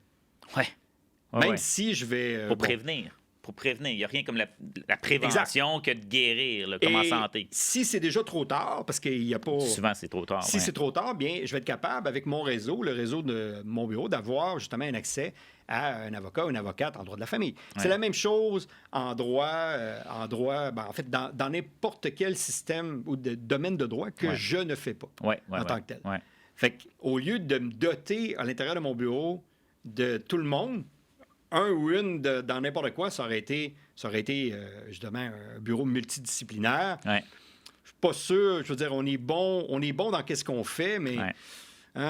Même si je vais... Pour prévenir. Pour prévenir. Il n'y a rien comme la prévention que de guérir, là, comme en santé. Si c'est déjà trop tard, parce qu'il n'y a pas... Souvent, c'est trop tard. Si c'est trop tard, bien, je vais être capable, avec mon réseau, le réseau de mon bureau, d'avoir justement un accès à un avocat ou une avocate en droit de la famille. C'est la même chose en droit, en fait, dans n'importe quel système ou domaine de droit que je ne fais pas en tant que tel. Fait qu'au lieu de me doter à l'intérieur de mon bureau de tout le monde, un ou une dans n'importe quoi, ça aurait été justement un bureau multidisciplinaire. Je suis pas sûr, je veux dire, on est bon dans qu'est-ce qu'on fait, mais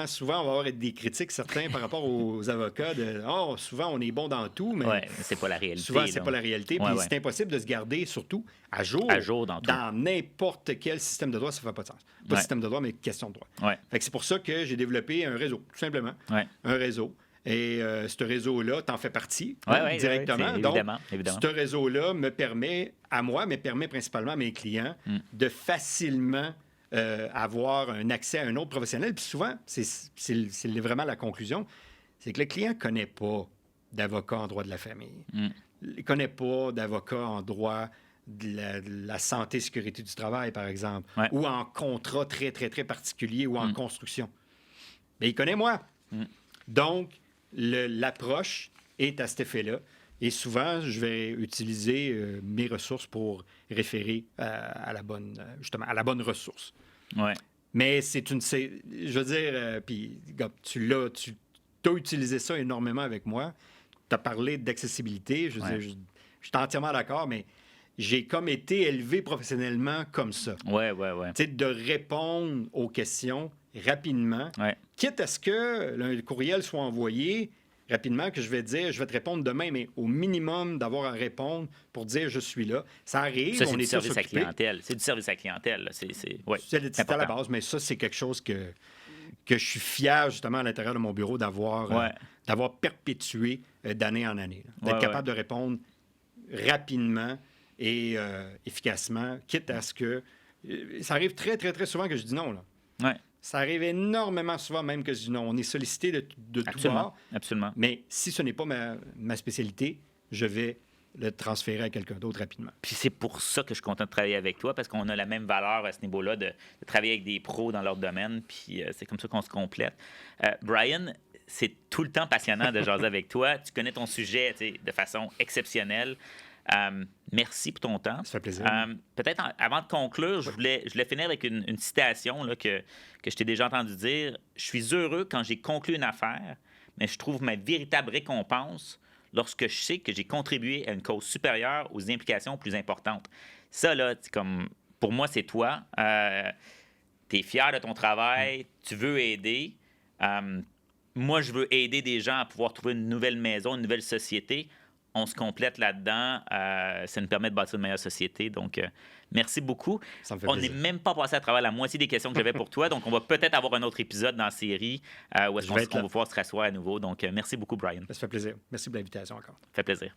souvent, on va avoir des critiques, certains, par rapport aux avocats, souvent, on est bon dans tout, mais c'est pas la réalité. Souvent, c'est pas la réalité, puis c'est impossible de se garder, surtout, à jour dans n'importe quel système de droit, ça fait pas de sens. Pas système de droit, mais question de droit. Fait que c'est pour ça que j'ai développé un réseau, tout simplement. Un réseau. Et ce réseau-là, t'en fais partie directement. Donc, évidemment. Ce réseau-là me permet, à moi, mais permet principalement à mes clients de facilement avoir un accès à un autre professionnel. Puis souvent, c'est vraiment la conclusion, c'est que le client ne connaît pas d'avocat en droit de la famille. Il ne connaît pas d'avocat en droit de la santé et sécurité du travail, par exemple, ou en contrat très, très, très particulier ou en construction. Mais il connaît moi. Donc, l'approche est à cet effet-là. Et souvent, je vais utiliser mes ressources pour référer à la bonne ressource. Mais je veux dire, puis tu as utilisé ça énormément avec moi. Tu as parlé d'accessibilité. Je veux dire, je suis entièrement d'accord, mais j'ai comme été élevé professionnellement comme ça. Tu sais, de répondre aux questions rapidement, quitte à ce que le courriel soit envoyé rapidement, que je vais te répondre demain, mais au minimum d'avoir à répondre pour dire je suis là. Ça arrive, ça, c'est du service à clientèle. C'est du service à clientèle. C'est à la base, mais ça, c'est quelque chose que je suis fier, justement, à l'intérieur de mon bureau d'avoir perpétué d'année en année. D'être capable de répondre rapidement et efficacement, quitte à ce que... Ça arrive très, très, très souvent que je dis non, là. Ça arrive énormément souvent même que je dis non. On est sollicité de tout bord. Absolument. Mais si ce n'est pas ma spécialité, je vais le transférer à quelqu'un d'autre rapidement. Puis c'est pour ça que je suis content de travailler avec toi, parce qu'on a la même valeur à ce niveau-là de travailler avec des pros dans leur domaine, puis c'est comme ça qu'on se complète. Brian, c'est tout le temps passionnant de jaser avec toi. Tu connais ton sujet de façon exceptionnelle. Merci pour ton temps. Ça fait plaisir. Peut-être avant de conclure, je voulais finir avec une citation là, que je t'ai déjà entendu dire. « Je suis heureux quand j'ai conclu une affaire, mais je trouve ma véritable récompense lorsque je sais que j'ai contribué à une cause supérieure aux implications plus importantes. » Ça, là, comme pour moi, c'est toi. Tu es fier de ton travail, tu veux aider. Moi, je veux aider des gens à pouvoir trouver une nouvelle maison, une nouvelle société. On se complète là-dedans. Ça nous permet de bâtir une meilleure société. Donc, merci beaucoup. On n'est même pas passé à travers la moitié des questions que j'avais pour toi. Donc, on va peut-être avoir un autre épisode dans la série où est-ce qu'on va pouvoir se rasseoir à nouveau. Donc, merci beaucoup, Brian. Ça fait plaisir. Merci de l'invitation encore. Ça fait plaisir.